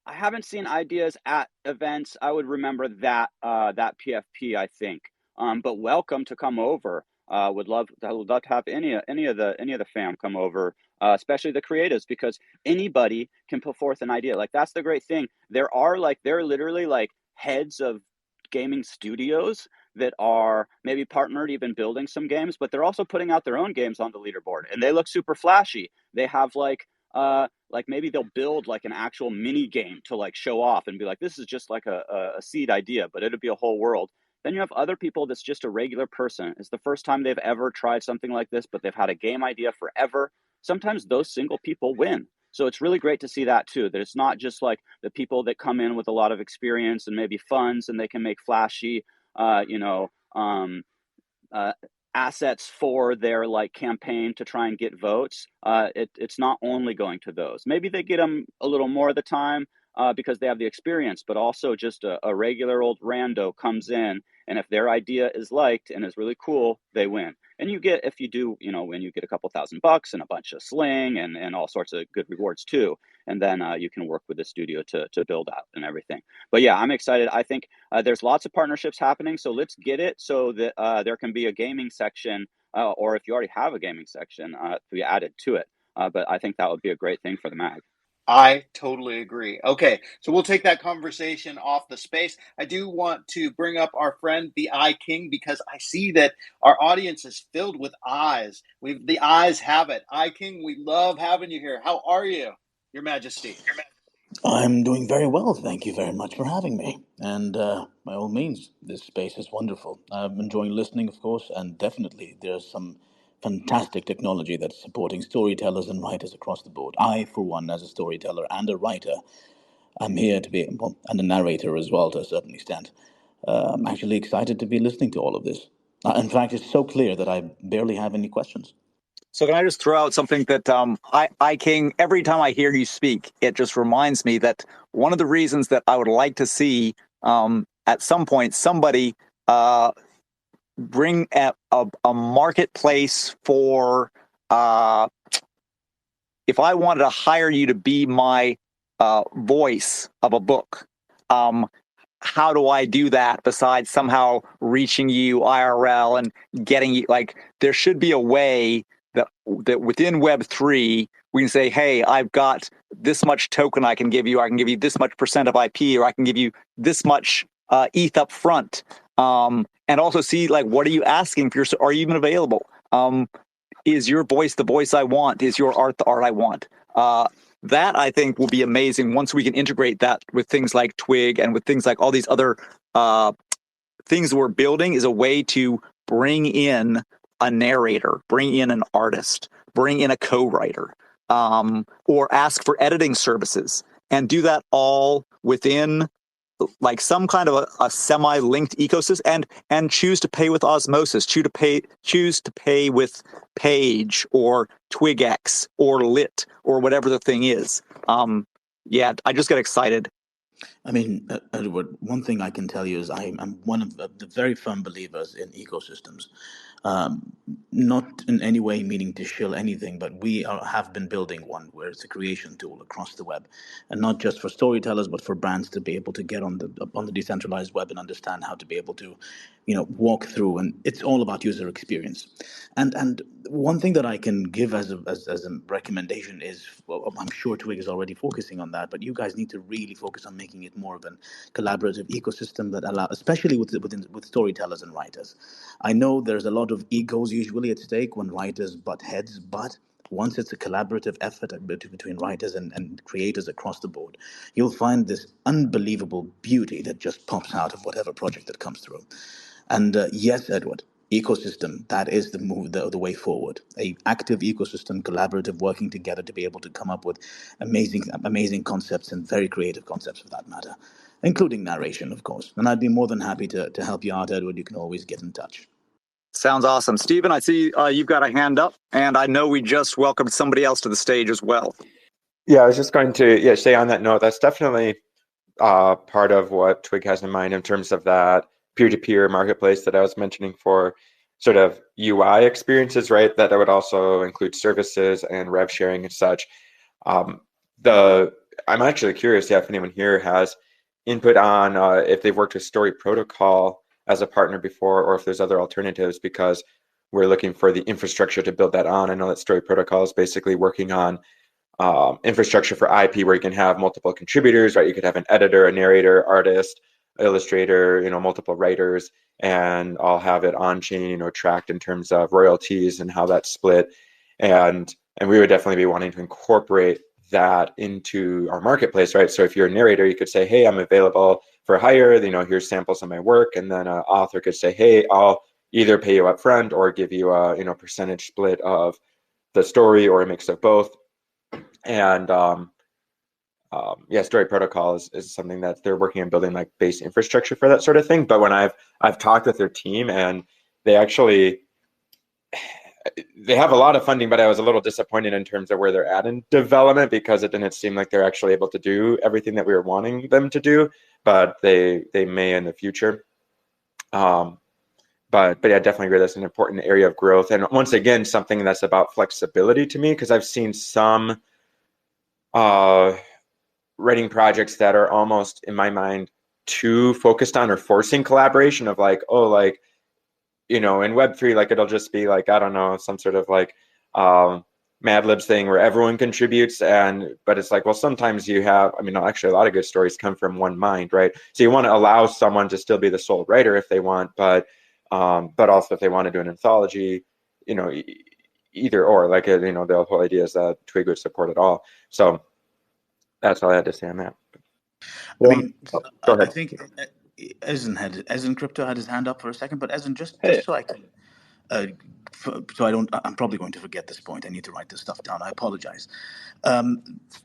haven't seen ideas at events. I would remember that PFP, I think. But welcome to come over. I would love to have any of the fam come over, especially the creatives, because anybody can put forth an idea. Like, that's the great thing. There are literally like heads of gaming studios that are maybe partnered, even building some games, but they're also putting out their own games on the leaderboard, and they look super flashy. They have like maybe they'll build like an actual mini game to like show off and be like, this is just like a seed idea, but it'll be a whole world. Then you have other people that's just a regular person. It's the first time they've ever tried something like this, but they've had a game idea forever. Sometimes those single people win. So it's really great to see that too, that it's not just like the people that come in with a lot of experience and maybe funds and they can make flashy, assets for their like campaign to try and get votes. It's not only going to those. Maybe they get them a little more of the time because they have the experience, but also just a regular old rando comes in, and if their idea is liked and is really cool, they win. And you get, if you do, when you get a couple $1,000 and a bunch of sling and all sorts of good rewards too. And then you can work with the studio to build out and everything. But yeah, I'm excited. I think there's lots of partnerships happening. So let's get it so that there can be a gaming section, or if you already have a gaming section, to be added to it. But I think that would be a great thing for the mag.
I totally agree. Okay, so we'll take that conversation off the space. I do want to bring up our friend, the Eye King, because I see that our audience is filled with eyes. The eyes have it. Eye King, we love having you here. How are you, Your Majesty?
I'm doing very well. Thank you very much for having me. And by all means, this space is wonderful. I'm enjoying listening, of course, and definitely there's some fantastic technology that's supporting storytellers and writers across the board. I, for one, as a storyteller and a writer, I'm here to be, well, and a narrator as well to a certain extent. I'm actually excited to be listening to all of this. In fact, it's so clear that I barely have any questions.
So can I just throw out something that I King, every time I hear you speak, it just reminds me that one of the reasons that I would like to see at some point somebody bring a marketplace for if I wanted to hire you to be my voice of a book, how do I do that besides somehow reaching you IRL and getting you, like, there should be a way that within Web3, we can say, hey, I've got this much token I can give you. I can give you this much % of IP, or I can give you this much ETH up front. And also see, like, what are you asking for? Are you even available? Is your voice the voice I want? Is your art the art I want? That, I think, will be amazing once we can integrate that with things like Twigg and with things like all these other things we're building, is a way to bring in a narrator, bring in an artist, bring in a co-writer, or ask for editing services, and do that all within like some kind of a semi-linked ecosystem, and choose to pay with osmosis, choose to pay with Page or TwigX or Lit or whatever the thing is. Yeah, I just get excited.
I mean, Edward, one thing I can tell you is I'm one of the very firm believers in ecosystems. Not in any way meaning to shill anything, but we have been building one where it's a creation tool across the web, and not just for storytellers, but for brands to be able to get on the decentralized web and understand how to be able to, walk through. And it's all about user experience. And one thing that I can give as a recommendation is, well, I'm sure Twig is already focusing on that, but you guys need to really focus on making it more of a collaborative ecosystem that allows, especially with storytellers and writers. I know there's a lot of egos usually at stake when writers butt heads, but once it's a collaborative effort between writers and creators across the board, you'll find this unbelievable beauty that just pops out of whatever project that comes through. And yes, Edward, ecosystem, that is the way forward. A active ecosystem, collaborative, working together to be able to come up with amazing concepts, and very creative concepts for that matter, including narration, of course. And I'd be more than happy to help you out, Edward. You can always get in touch.
Sounds awesome. Stephen, I see you've got a hand up, and I know we just welcomed somebody else to the stage as well.
Yeah, I was just going to say on that note, that's definitely part of what Twig has in mind in terms of that peer-to-peer marketplace that I was mentioning for sort of UI experiences, right? That would also include services and rev sharing and such. I'm actually curious if anyone here has input on if they've worked with Story Protocol as a partner before, or if there's other alternatives, because we're looking for the infrastructure to build that on. I know that Story Protocol is basically working on infrastructure for IP where you can have multiple contributors, right? You could have an editor, a narrator, artist, illustrator, multiple writers, and all have it on chain, tracked in terms of royalties and how that's split. And we would definitely be wanting to incorporate that into our marketplace, right? So if you're a narrator, you could say, hey, I'm available for hire, here's samples of my work. And then an author could say, hey, I'll either pay you up front or give you a percentage split of the story, or a mix of both. And yeah, Story Protocol is something that they're working on building like base infrastructure for that sort of thing. But when I've talked with their team, and they actually they have a lot of funding, but I was a little disappointed in terms of where they're at in development, because it didn't seem like they're actually able to do everything that we were wanting them to do. But they may in the future. But yeah, definitely agree that's an important area of growth. And once again, something that's about flexibility to me, because I've seen some writing projects that are almost, in my mind, too focused on or forcing collaboration of like, oh, like, you know, in Web3, like it'll just be like, I don't know, some sort of like Mad Libs thing where everyone contributes. But it's like, well, sometimes you have, I mean, actually a lot of good stories come from one mind, right? So you want to allow someone to still be the sole writer if they want, but also if they want to do an anthology, you know, either or, like, you know, the whole idea is that Twigg would support it all. So that's all I had to say on that.
I mean,
Go ahead.
I think Ezen Crypto had his hand up for a second, but Ezen, just so I can, I'm probably going to forget this point. I need to write this stuff down. I apologize.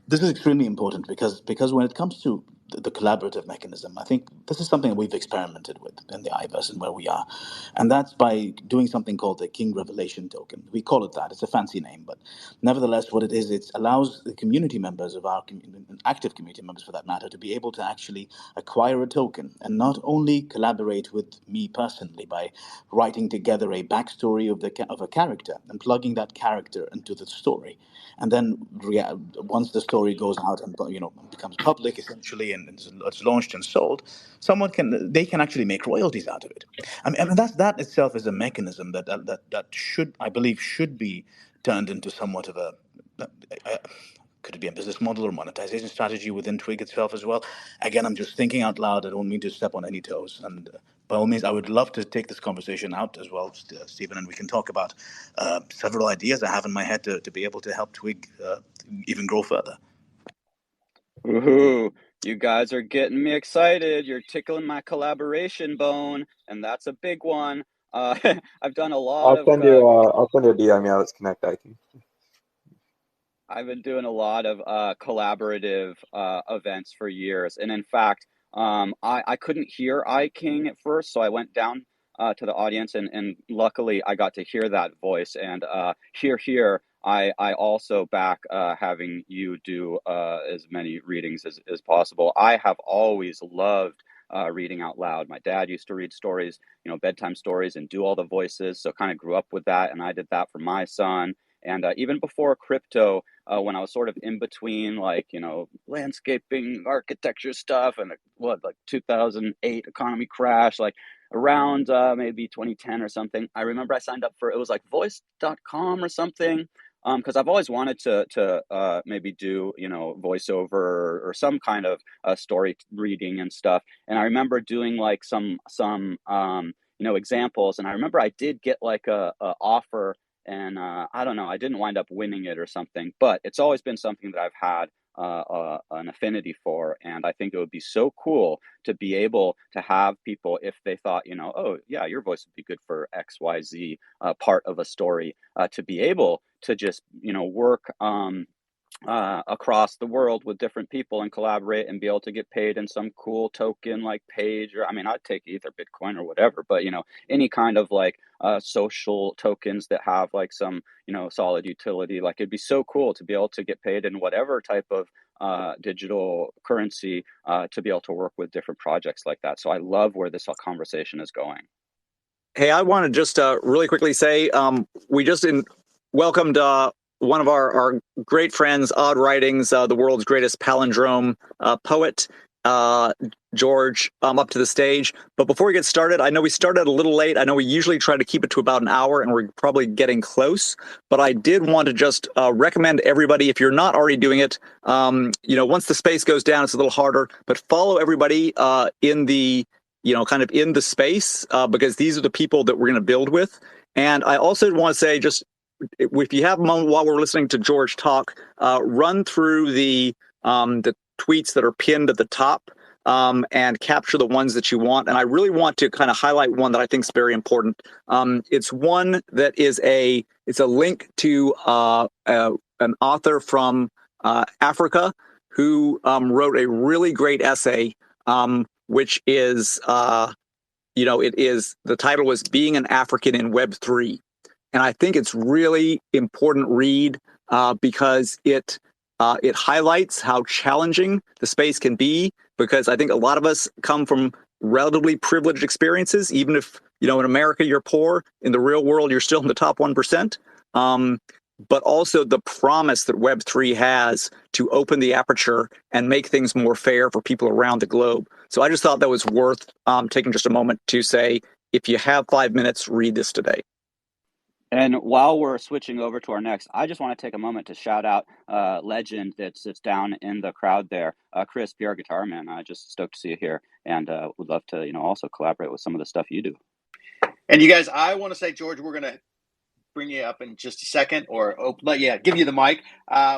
This is extremely important because when it comes to the collaborative mechanism, I think this is something that we've experimented with in the Iverse and where we are. And that's by doing something called the King Revelation token. We call it that. It's a fancy name, but nevertheless, what it is, it allows the community members of our active community members for that matter, to be able to actually acquire a token and not only collaborate with me personally by writing together a backstory of a character and plugging that character into the story. And then once the story goes out and becomes public essentially, and it's launched and sold, they can actually make royalties out of it. I mean that itself is a mechanism that should be turned into somewhat of a could it be a business model or monetization strategy within Twigg itself as well? Again, I'm just thinking out loud. I don't mean to step on any toes. And by all means, I would love to take this conversation out as well, Stephen, and we can talk about several ideas I have in my head to be able to help Twigg even grow further.
Ooh, you guys are getting me excited. You're tickling my collaboration bone, and that's a big one. I've done a lot
I'll send you a DM. Yeah, let's connect.
I've been doing a lot of collaborative events for years, and in fact, I couldn't hear iKing at first, so I went down to the audience, and luckily I got to hear that voice. And here, I also back having you do as many readings as possible. I have always loved reading out loud. My dad used to read stories, bedtime stories, and do all the voices, so kind of grew up with that, and I did that for my son. And even before crypto, when I was sort of in between, like, landscaping, architecture stuff, and like 2008 economy crash, like around maybe 2010 or something, I remember I signed up for, it was like voice.com or something, because I've always wanted to maybe do, voiceover or some kind of story reading and stuff. And I remember doing like some examples, and I remember I did get like a offer. And I don't know, I didn't wind up winning it or something, but it's always been something that I've had an affinity for. And I think it would be so cool to be able to have people, if they thought, oh, yeah, your voice would be good for XYZ part of a story, to be able to just, work across the world with different people and collaborate and be able to get paid in some cool token like Page, or I'd take Ether, Bitcoin, or whatever, but any kind of like social tokens that have like some solid utility. Like, it'd be so cool to be able to get paid in whatever type of digital currency to be able to work with different projects like that. So I love where this whole conversation is going.
Hey, I want to just really quickly say we just welcomed one of our great friends, Odd Writings, the world's greatest palindrome poet, George, up to the stage. But before we get started, I know we started a little late. I know we usually try to keep it to about an hour, and we're probably getting close. But I did want to just recommend everybody, if you're not already doing it, once the space goes down, it's a little harder. But follow everybody in the kind of in the space, because these are the people that we're going to build with. And I also want to say, just if you have a moment while we're listening to George talk, run through the tweets that are pinned at the top and capture the ones that you want. And I really want to kind of highlight one that I think is very important. It's one that is it's a link to an author from Africa, who wrote a really great essay, which is, the title was Being an African in Web3. And I think it's really important read because it highlights how challenging the space can be, because I think a lot of us come from relatively privileged experiences. Even if, in America you're poor, in the real world you're still in the top 1%. But also the promise that Web3 has to open the aperture and make things more fair for people around the globe. So I just thought that was worth taking just a moment to say, if you have 5 minutes, read this today.
And while we're switching over to our next, I just want to take a moment to shout out legend that sits down in the crowd there, Chris, PR Guitar Man. Just stoked to see you here, and would love to, also collaborate with some of the stuff you do.
And you guys, I want to say, George, we're going to bring you up in just a second, or give you the mic.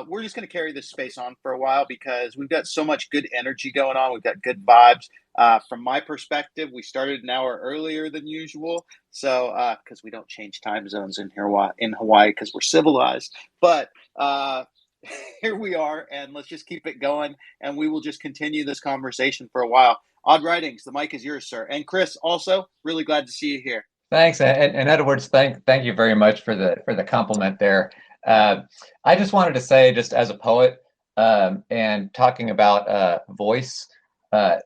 We're just going to carry this space on for a while because we've got so much good energy going on. We've got good vibes. From my perspective, we started an hour earlier than usual, so because we don't change time zones in Hawaii because we're civilized. But here we are, and let's just keep it going, and we will just continue this conversation for a while. Odd Writings, the mic is yours, sir. And Chris, also, really glad to see you here.
Thanks, and Edwards, thank you very much for the compliment there. I just wanted to say, just as a poet, and talking about voice,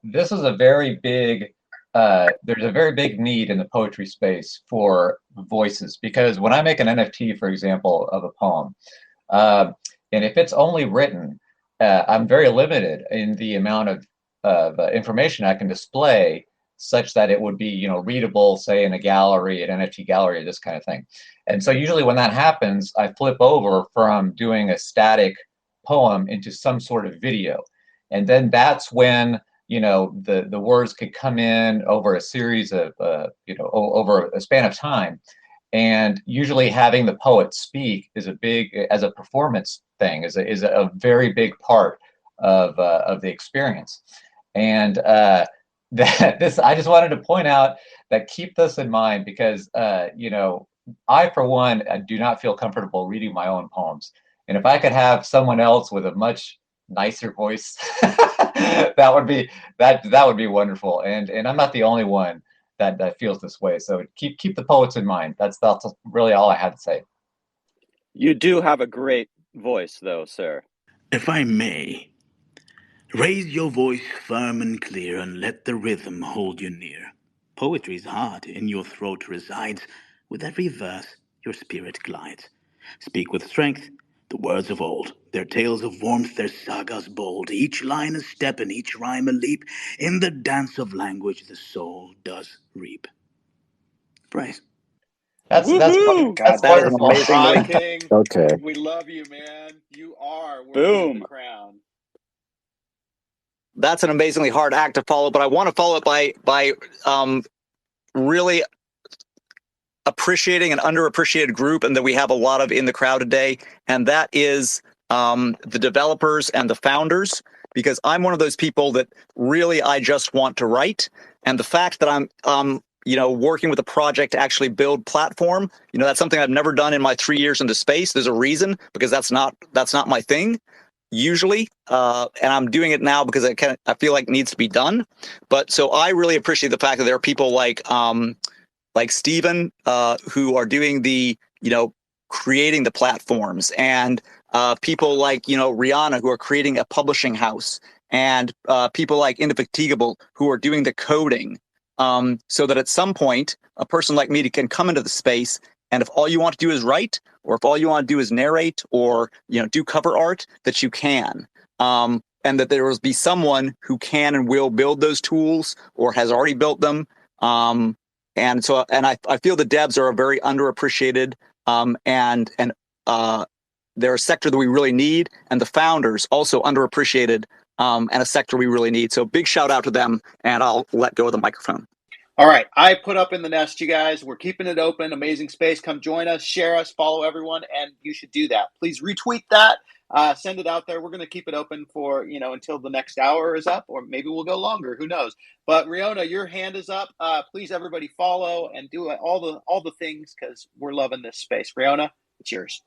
this is a very big. There's a very big need in the poetry space for voices, because when I make an NFT, for example, of a poem, and if it's only written, I'm very limited in the amount of information I can display, such that it would be, readable, say in a gallery, an NFT gallery, this kind of thing. And so usually when that happens, I flip over from doing a static poem into some sort of video. And then that's when, the words could come in over a series of, over a span of time. And usually having the poet speak is as a performance thing, is a very big part of the experience. And I just wanted to point out that, keep this in mind, because I, for one, do not feel comfortable reading my own poems, and if I could have someone else with a much nicer voice, that would be wonderful. And I'm not the only one that feels this way. So keep the poets in mind. That's really all I had to say.
You do have a great voice, though, sir.
If I may, raise your voice firm and clear, and let the rhythm hold you near. Poetry's heart in your throat resides. With every verse, your spirit glides. Speak with strength, the words of old, their tales of warmth, their sagas bold. Each line a step and each rhyme a leap. In the dance of language, the soul does reap. Praise.
That's
God, that is an
wonderful.
amazingly.
King,
Okay.
we love you, man. You are worthy
Boom.
of the crown.
That's an amazingly hard act to follow, but I want to follow it by really appreciating an underappreciated group, and that we have a lot of in the crowd today, and that is the developers and the founders, because I'm one of those people that really, I just want to write, and the fact that I'm working with a project to actually build platform, that's something I've never done in my 3 years into space. There's a reason, because that's not my thing usually, and I'm doing it now because I feel like it needs to be done. But so I really appreciate the fact that there are people like Steven, who are doing the, creating the platforms, and people like, Rihanna, who are creating a publishing house, and people like Indefatigable, who are doing the coding, so that at some point, a person like me can come into the space, and if all you want to do is write, or if all you want to do is narrate, or, do cover art, that you can. And that there will be someone who can and will build those tools, or has already built them. And I feel the devs are a very underappreciated, and they're a sector that we really need, and the founders also underappreciated, and a sector we really need. So big shout out to them, and I'll let go of the microphone.
All right, I put up in the nest, you guys. We're keeping it open. Amazing space. Come join us, share us, follow everyone, and you should do that. Please retweet that. Send it out there. We're going to keep it open for, until the next hour is up, or maybe we'll go longer. Who knows? But Riona, your hand is up. Please, everybody, follow and do all the things, because we're loving this space. Riona, it's yours.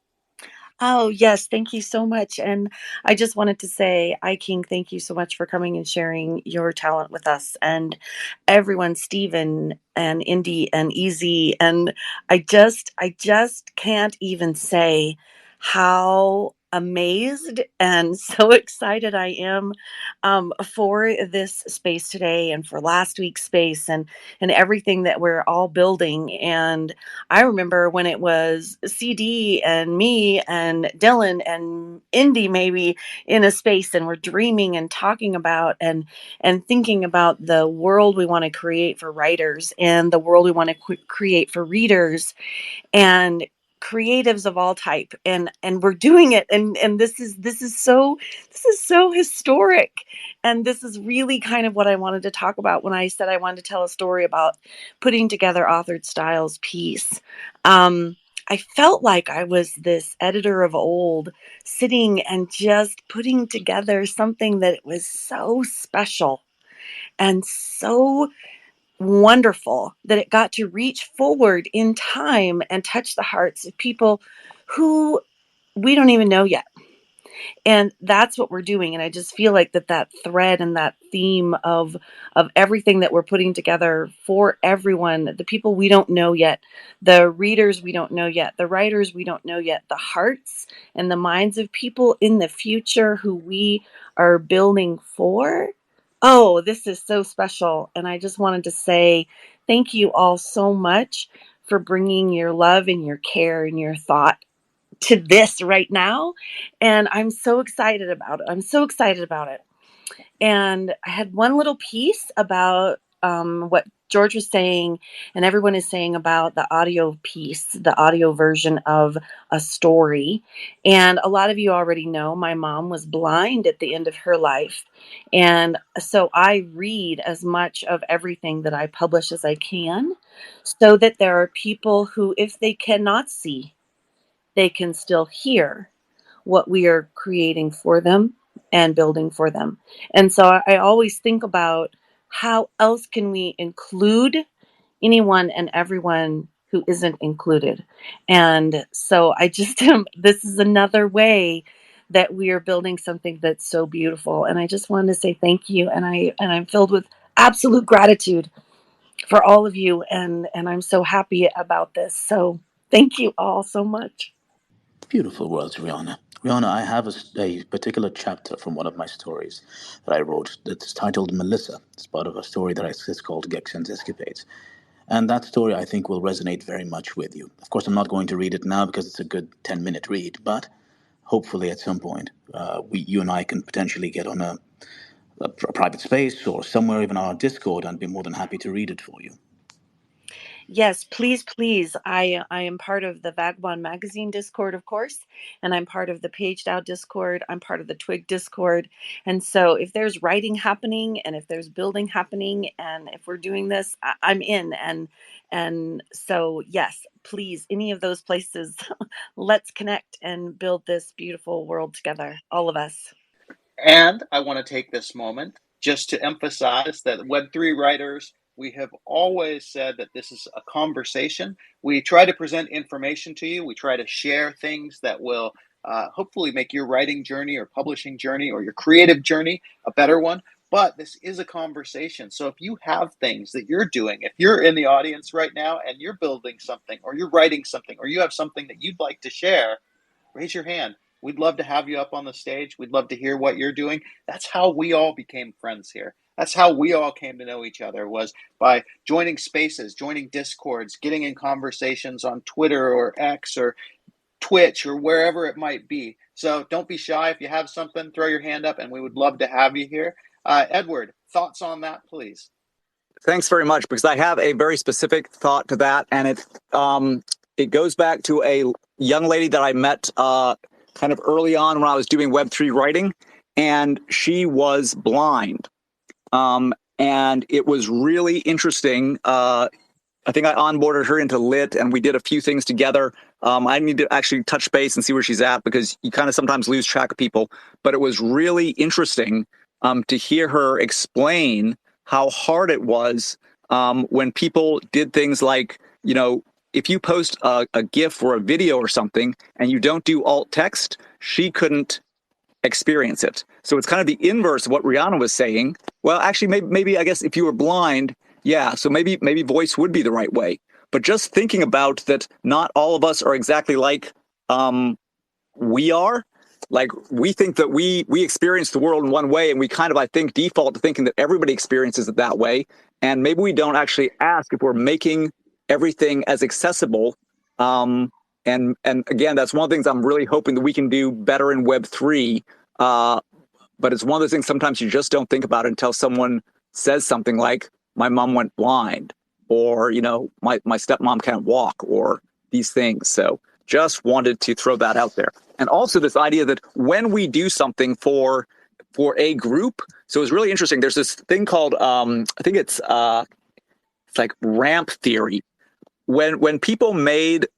Oh, yes. Thank you so much. And I just wanted to say, King, thank you so much for coming and sharing your talent with us and everyone, Stephen and Indy and Easy. And I just can't even say how amazed and so excited I am for this space today and for last week's space and everything that we're all building. And I remember when it was CD and me and Dylan and Indy maybe in a space, and we're dreaming and talking about and thinking about the world we want to create for writers and the world we want to create for readers and creatives of all type, and we're doing it, and this is so historic. And this is really kind of what I wanted to talk about when I said I wanted to tell a story about putting together authored styles piece. I felt like I was this editor of old sitting and just putting together something that was so special and so wonderful that it got to reach forward in time and touch the hearts of people who we don't even know yet. And that's what we're doing. And I just feel like that thread and that theme of everything that we're putting together for everyone, the people we don't know yet, the readers we don't know yet, the writers we don't know yet, the hearts and the minds of people in the future who we are building for. Oh, this is so special. And I just wanted to say thank you all so much for bringing your love and your care and your thought to this right now. And I'm so excited about it. I'm so excited about it. And I had one little piece about what George was saying, and everyone is saying about the audio piece, the audio version of a story. And a lot of you already know my mom was blind at the end of her life. And so I read as much of everything that I publish as I can, so that there are people who, if they cannot see, they can still hear what we are creating for them and building for them. And so I always think about how else can we include anyone and everyone who isn't included. And so I just this is another way that we are building something that's so beautiful. And I just wanted to say thank you. And I'm filled with absolute gratitude for all of you. And I'm so happy about this. So thank you all so much.
Beautiful words, Rihanna. Rihanna, I have a particular chapter from one of my stories that I wrote that's titled Melissa. It's part of a story that it's called Gexen's Escapades. And that story, I think, will resonate very much with you. Of course, I'm not going to read it now because it's a good 10-minute read, but hopefully at some point, you and I can potentially get on a private space or somewhere, even on our Discord, and be more than happy to read it for you.
Yes, please, please. I am part of the Vagobond Magazine Discord, of course, and I'm part of the PageDAO Discord. I'm part of the Twigg Discord. And so if there's writing happening and if there's building happening and if we're doing this, I'm in. And so yes, please, any of those places, let's connect and build this beautiful world together, all of us.
And I want to take this moment just to emphasize that Web3 writers, we have always said that this is a conversation. We try to present information to you. We try to share things that will hopefully make your writing journey or publishing journey or your creative journey a better one. But this is a conversation. So if you have things that you're doing, if you're in the audience right now and you're building something or you're writing something or you have something that you'd like to share, raise your hand. We'd love to have you up on the stage. We'd love to hear what you're doing. That's how we all became friends here. That's how we all came to know each other, was by joining spaces, joining discords, getting in conversations on Twitter or X or Twitch or wherever it might be. So don't be shy. If you have something, throw your hand up and we would love to have you here. Edward, thoughts on that, please?
Thanks very much, because I have a very specific thought to that, and it goes back to a young lady that I met kind of early on when I was doing Web3 writing, and she was blind. And it was really interesting. I think I onboarded her into Lit, and we did a few things together. I need to actually touch base and see where she's at, because you kind of sometimes lose track of people. But it was really interesting to hear her explain how hard it was when people did things like, if you post a GIF or a video or something and you don't do alt text, she couldn't experience it. So it's kind of the inverse of what Rihanna was saying. Well, actually, maybe I guess if you were blind, yeah, so maybe voice would be the right way. But just thinking about that, not all of us are exactly like we are. Like, we think that we experience the world in one way, and we kind of, I think, default to thinking that everybody experiences it that way. And maybe we don't actually ask if we're making everything as accessible. And again, that's one of the things I'm really hoping that we can do better in Web3. But it's one of those things sometimes you just don't think about it until someone says something like, my mom went blind, or, you know, my stepmom can't walk, or these things. So just wanted to throw that out there. And also this idea that when we do something for a group, so it's really interesting. There's this thing called, I think it's like ramp theory. When people made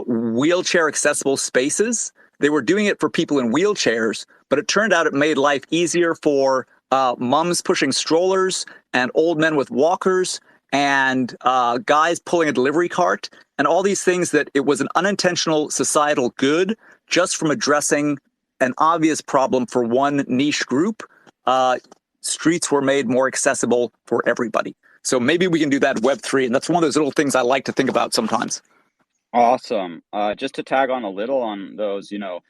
wheelchair accessible spaces, they were doing it for people in wheelchairs, but it turned out it made life easier for moms pushing strollers and old men with walkers and guys pulling a delivery cart and all these things, that it was an unintentional societal good just from addressing an obvious problem for one niche group. Streets were made more accessible for everybody. So maybe we can do that in Web3, and that's one of those little things I like to think about sometimes.
Awesome. Just to tag on a little on those, you know,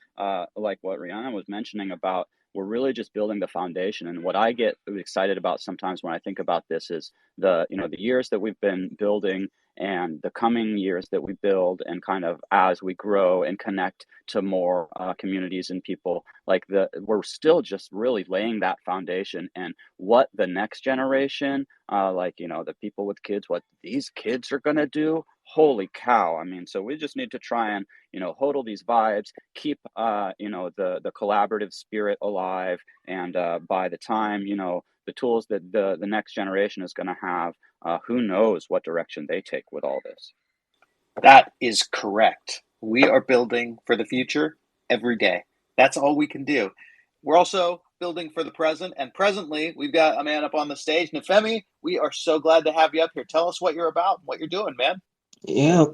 like what Rihanna was mentioning about, we're really just building the foundation. And what I get excited about sometimes when I think about this is the years that we've been building and the coming years that we build, and kind of as we grow and connect to more communities and people, like we're still just really laying that foundation. And what the next generation, like, you know, the people with kids, what these kids are going to do, holy cow. I mean, so we just need to try and, you know, hodl these vibes, keep, you know, the collaborative spirit alive. And by the time, you know, the tools that the next generation is going to have, who knows what direction they take with all this.
That is correct. We are building for the future every day. That's all we can do. We're also building for the present, and presently we've got a man up on the stage. Nefemi, we are so glad to have you up here. Tell us what you're about and what you're doing, man.
Yeah,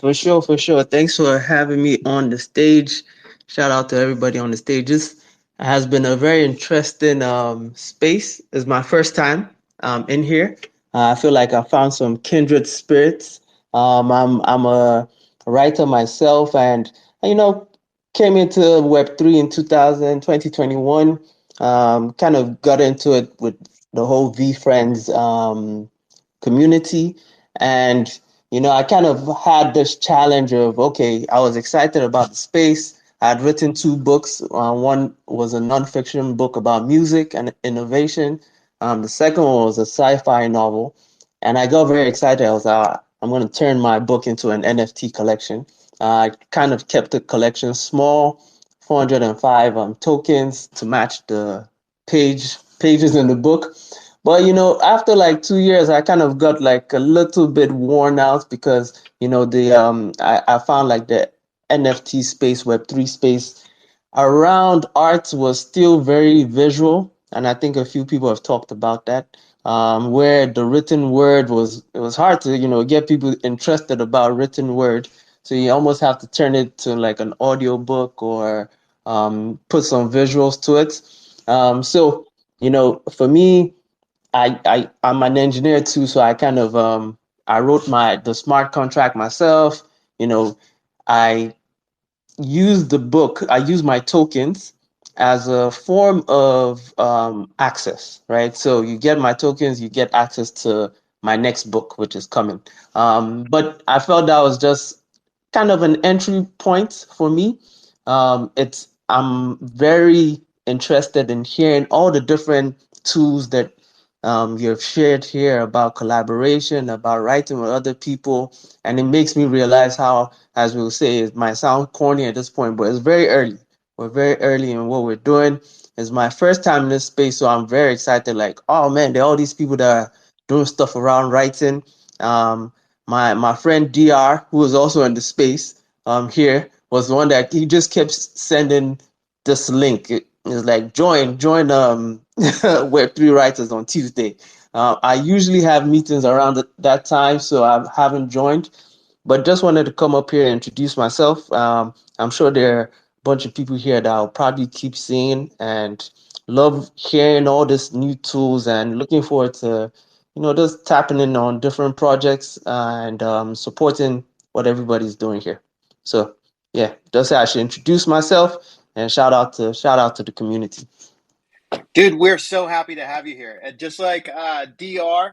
for sure, for sure. Thanks for having me on the stage. Shout out to everybody on the stages. It has been a very interesting space. It's my first time in here. I feel like I found some kindred spirits. I'm a writer myself, and you know, came into Web3 in 2021. Kind of got into it with the whole VFriends community, and you know, I kind of had this challenge of, okay, I was excited about the space. I had written 2 books. One was a nonfiction book about music and innovation. The second one was a sci-fi novel. And I got very excited. I was like, I'm going to turn my book into an NFT collection. I kind of kept the collection small, 405 tokens to match the pages in the book. But, you know, after like 2 years, I kind of got like a little bit worn out because, you know, I found like the NFT space, Web3 space around art was still very visual. And I think a few people have talked about that, where the written word it was hard to, you know, get people interested about written word. So you almost have to turn it to like an audio book or put some visuals to it. So, you know, for me, I'm an engineer too, so I kind of I wrote the smart contract myself. You know, I I use my tokens as a form of access, right? So you get my tokens, you get access to my next book, which is coming. But I felt that was just kind of an entry point for me. I'm very interested in hearing all the different tools that you have shared here about collaboration, about writing with other people, and it makes me realize how, as we'll say, it might sound corny at this point, but it's very early. We're very early in what we're doing. It's my first time in this space, so I'm very excited. Like, oh man, there are all these people that are doing stuff around writing. My friend DR, who is also in the space here, was the one that he just kept sending this link. It's like join Web3 writers on Tuesday. I usually have meetings around that time, so I haven't joined. But just wanted to come up here and introduce myself. I'm sure there are a bunch of people here that I'll probably keep seeing, and love hearing all these new tools, and looking forward to, just tapping in on different projects and supporting what everybody's doing here. So yeah, just actually introduce myself and shout out to the community.
Dude, we're so happy to have you here. And just like DR,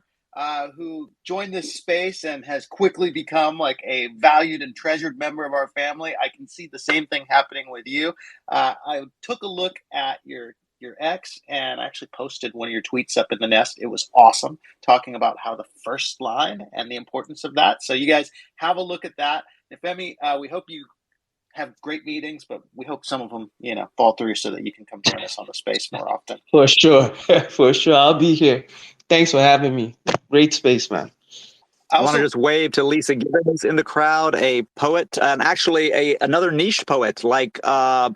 who joined this space and has quickly become like a valued and treasured member of our family, I can see the same thing happening with you. I took a look at your ex and I actually posted one of your tweets up in the nest. It was awesome, talking about how the first line and the importance of that. So you guys have a look at that. Femi, we hope you have great meetings, but we hope some of them, fall through so that you can come join us on the space more often.
For sure. For sure. I'll be here. Thanks for having me. Great space, man.
I want to just wave to Lisa Gibbons in the crowd, a poet, and actually another niche poet like Odd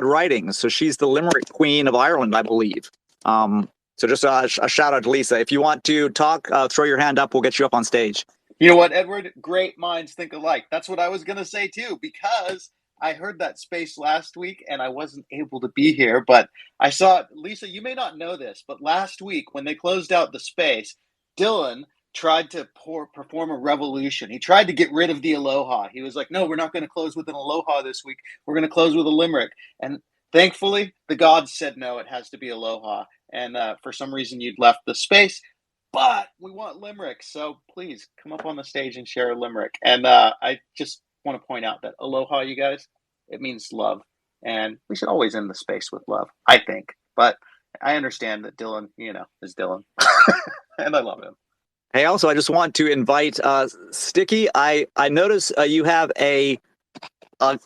Writings. So she's the limerick queen of Ireland, I believe. So just a shout out to Lisa. If you want to talk, throw your hand up. We'll get you up on stage.
You know what, Edward? Great minds think alike. That's what I was going to say, too, because I heard that space last week and I wasn't able to be here. But I saw, Lisa, you may not know this, but last week when they closed out the space, Dylan tried to perform a revolution. He tried to get rid of the aloha. He was like, no, we're not going to close with an aloha this week. We're going to close with a limerick. And thankfully, the gods said, no, it has to be aloha. And for some reason, you'd left the space. But we want limericks, so please come up on the stage and share a limerick. And I just want to point out that aloha, you guys, it means love. And we should always end the space with love, I think. But I understand that Dylan, is Dylan. And I love him.
Hey, also, I just want to invite Sticky. I notice you have a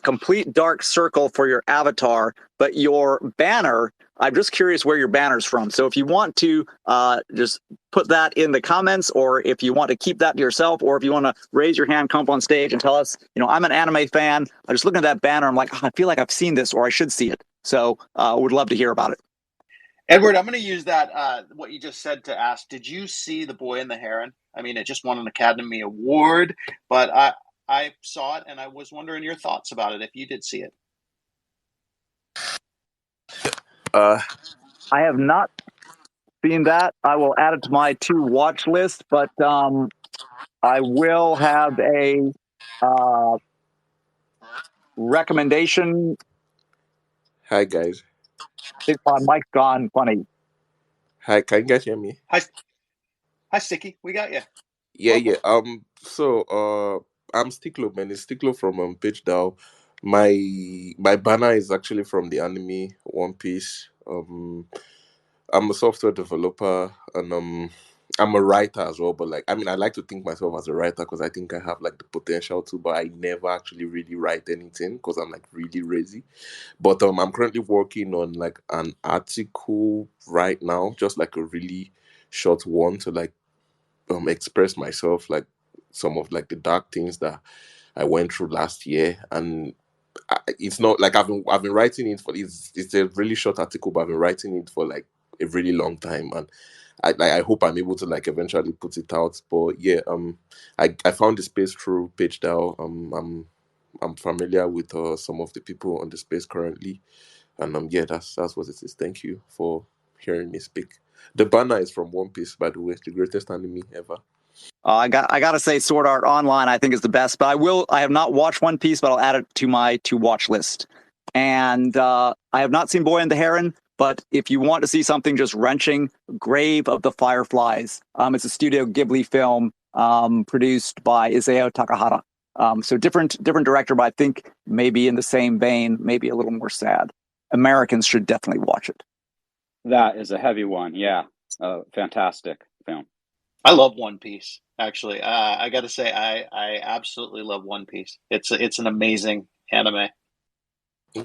complete dark circle for your avatar, but your banner, I'm just curious where your banner's from. So if you want to just put that in the comments, or if you want to keep that to yourself, or if you want to raise your hand, come up on stage and tell us, I'm an anime fan. I'm just looking at that banner. I'm like, I feel like I've seen this, or I should see it. So would love to hear about it.
Edward, I'm going to use that, what you just said, to ask, did you see The Boy and the Heron? I mean, it just won an Academy Award, but I saw it and I was wondering your thoughts about it, if you did see it.
I have not seen that. I will add it to my to watch list, but I will have a recommendation.
Hi, guys.
My mic's gone funny.
Hi, can you guys hear me?
Hi, Sticky. We got you.
Yeah, welcome. Yeah. So, I'm Stiklo, man. It's Stiklo from PageDAO. My banner is actually from the anime One Piece. I'm a software developer, and I'm a writer as well. But I like to think myself as a writer because I think I have the potential to, but I never actually really write anything because I'm really lazy. But I'm currently working on an article right now, just a really short one to express myself, some of the dark things that I went through last year. And it's not I've been writing it for, it's a really short article, but I've been writing it for a really long time, and I hope I'm able to eventually put it out. But yeah, I found the space through PageDAO. I'm familiar with some of the people on the space currently, and yeah, that's what it is. Thank you for hearing me speak. The banner is from One Piece, by the way. It's the greatest anime ever.
I got to say, Sword Art Online, I think, is the best. But I have not watched One Piece, but I'll add it to my to watch list. And I have not seen Boy and the Heron. But if you want to see something just wrenching, Grave of the Fireflies. It's a Studio Ghibli film produced by Isao Takahata. So different director, but I think maybe in the same vein, maybe a little more sad. Americans should definitely watch it.
That is a heavy one. Yeah. Fantastic film.
I love One Piece, actually. I got to say, I absolutely love One Piece. It's an amazing anime.
Yeah.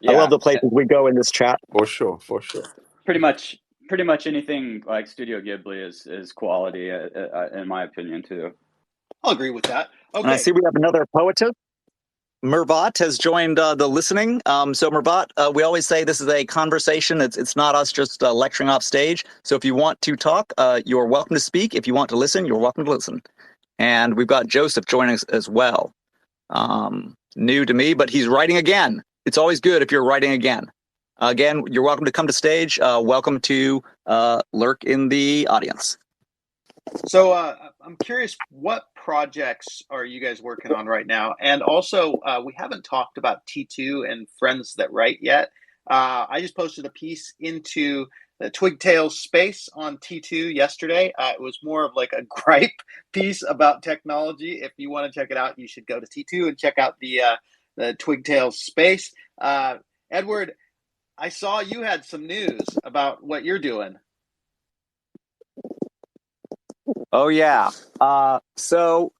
I love the places we go in this chat.
For sure.
Pretty much anything like Studio Ghibli is quality, in my opinion, too.
I'll agree with that. Okay.
And I see we have another poetess. Mervat has joined the listening. So Mervat, we always say this is a conversation. It's not us just lecturing off stage. So if you want to talk, you're welcome to speak. If you want to listen, you're welcome to listen. And we've got Joseph joining us as well. New to me, but he's writing again. It's always good if you're writing again. Again, you're welcome to come to stage. Welcome to lurk in the audience.
So I'm curious, what projects are you guys working on right now? And also, we haven't talked about T2 and Friends That Write yet. I just posted a piece into the Twigtail space on T2 yesterday. It was more of like a gripe piece about technology. If you want to check it out, you should go to T2 and check out the Twigtail space. Edward, I saw you had some news about what you're doing.
Oh, yeah. So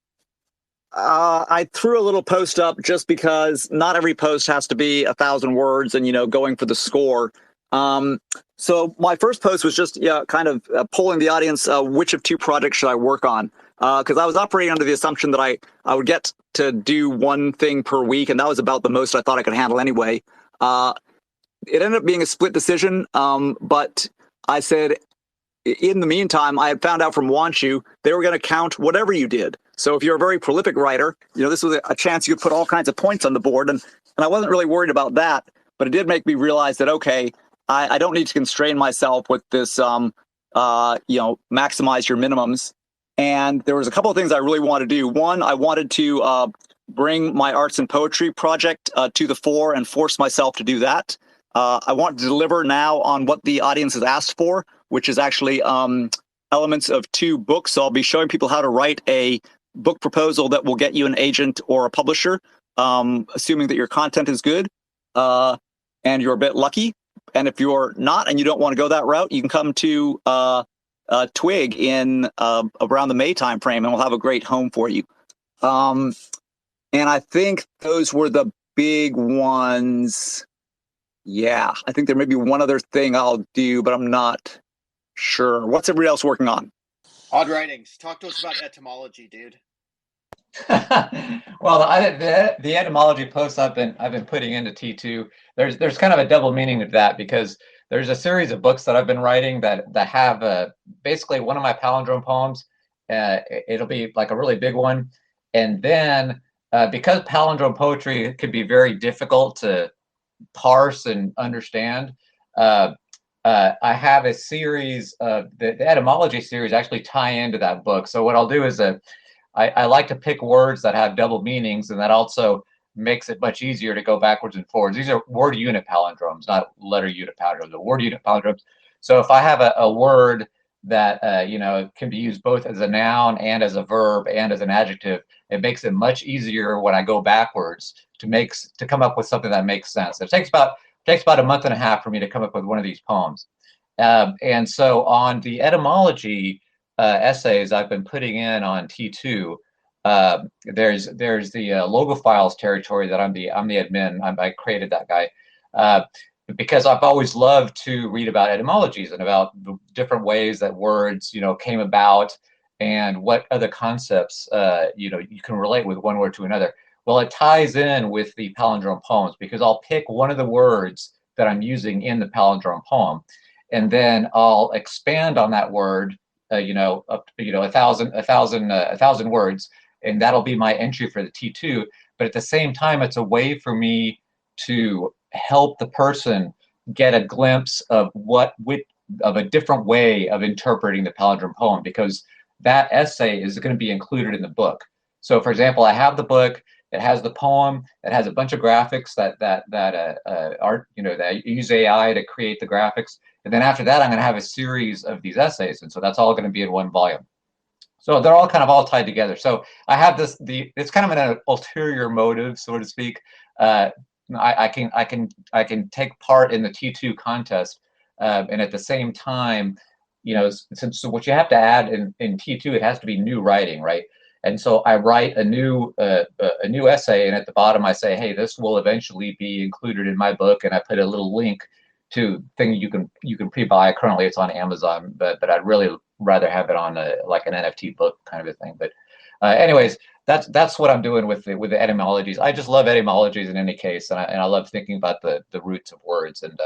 I threw a little post up just because not every post has to be 1,000 words and, going for the score. So my first post was just kind of polling the audience, which of two projects should I work on? Because I was operating under the assumption that I would get to do one thing per week, and that was about the most I thought I could handle anyway. It ended up being a split decision, but I said, in the meantime, I had found out from WantYou they were going to count whatever you did. So if you're a very prolific writer, this was a chance you could put all kinds of points on the board, and I wasn't really worried about that, but it did make me realize that, okay, I don't need to constrain myself with this, maximize your minimums. And there was a couple of things I really wanted to do. One, I wanted to bring my arts and poetry project to the fore and force myself to do that. I want to deliver now on what the audience has asked for, which is actually elements of 2 books. So I'll be showing people how to write a book proposal that will get you an agent or a publisher, assuming that your content is good and you're a bit lucky. And if you're not and you don't want to go that route, you can come to Twigg in around the May time frame, and we'll have a great home for you. And I think those were the big ones. Yeah, I think there may be one other thing I'll do, but I'm not sure. What's everybody else working on?
Odd Writings. Talk to us about etymology, dude.
Well, the etymology posts I've been putting into T2. There's kind of a double meaning of that, because there's a series of books that I've been writing that have basically one of my palindrome poems. It'll be like a really big one, and then because palindrome poetry could be very difficult to parse and understand, I have a series of the etymology series actually tie into that book. So what I'll do is I like to pick words that have double meanings, and that also makes it much easier to go backwards and forwards. These are word unit palindromes, not letter unit palindromes, the word unit palindromes. So if I have a word that can be used both as a noun and as a verb and as an adjective, it makes it much easier when I go backwards to come up with something that makes sense. It takes about a month and a half for me to come up with one of these poems. And so on the etymology essays I've been putting in on T2, there's the logo files territory that I'm the admin. I created that guy because I've always loved to read about etymologies and about the different ways that words came about and what other concepts you can relate with one word to another. Well, it ties in with the palindrome poems, because I'll pick one of the words that I'm using in the palindrome poem, and then I'll expand on that word, up to, 1,000 words, and that'll be my entry for the T2. But at the same time, it's a way for me to help the person get a glimpse of of a different way of interpreting the palindrome poem, because that essay is going to be included in the book. So, for example, I have the book. It has the poem. It has a bunch of graphics that use AI to create the graphics. And then after that, I'm going to have a series of these essays, and so that's all going to be in one volume. So they're all tied together. So I have it's kind of an ulterior motive, so to speak. I can take part in the T2 contest, and at the same time, so what you have to add in T2, it has to be new writing, right? And so I write a new essay, and at the bottom I say, hey, this will eventually be included in my book, and I put a little link to thing you can pre-buy. Currently it's on Amazon, but I'd really rather have it on like an NFT book kind of a thing. But anyways, that's what I'm doing with the etymologies. I just love etymologies in any case, and I love thinking about the roots of words, and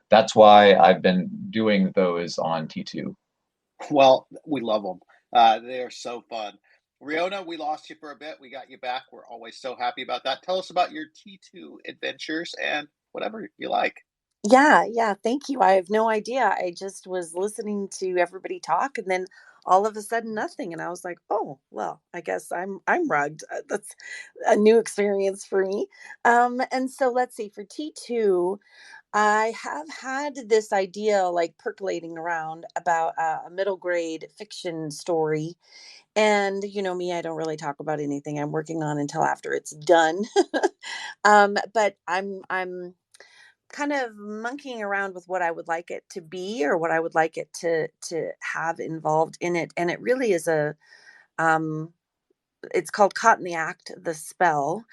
that's why I've been doing those on T2.
Well, we love them. They are so fun. Riona, we lost you for a bit. We got you back. We're always so happy about that. Tell us about your T2 adventures and whatever you like.
Yeah, thank you. I have no idea. I just was listening to everybody talk, and then all of a sudden nothing, and I was like, "Oh, well, I guess I'm rugged." That's a new experience for me. And so let's see, for T2, I have had this idea like percolating around about a middle grade fiction story. And you know me, I don't really talk about anything I'm working on until after it's done. But I'm kind of monkeying around with what I would like it to be, or what I would like it to have involved in it. And it really is um it's called Caught in the Act, the Spell.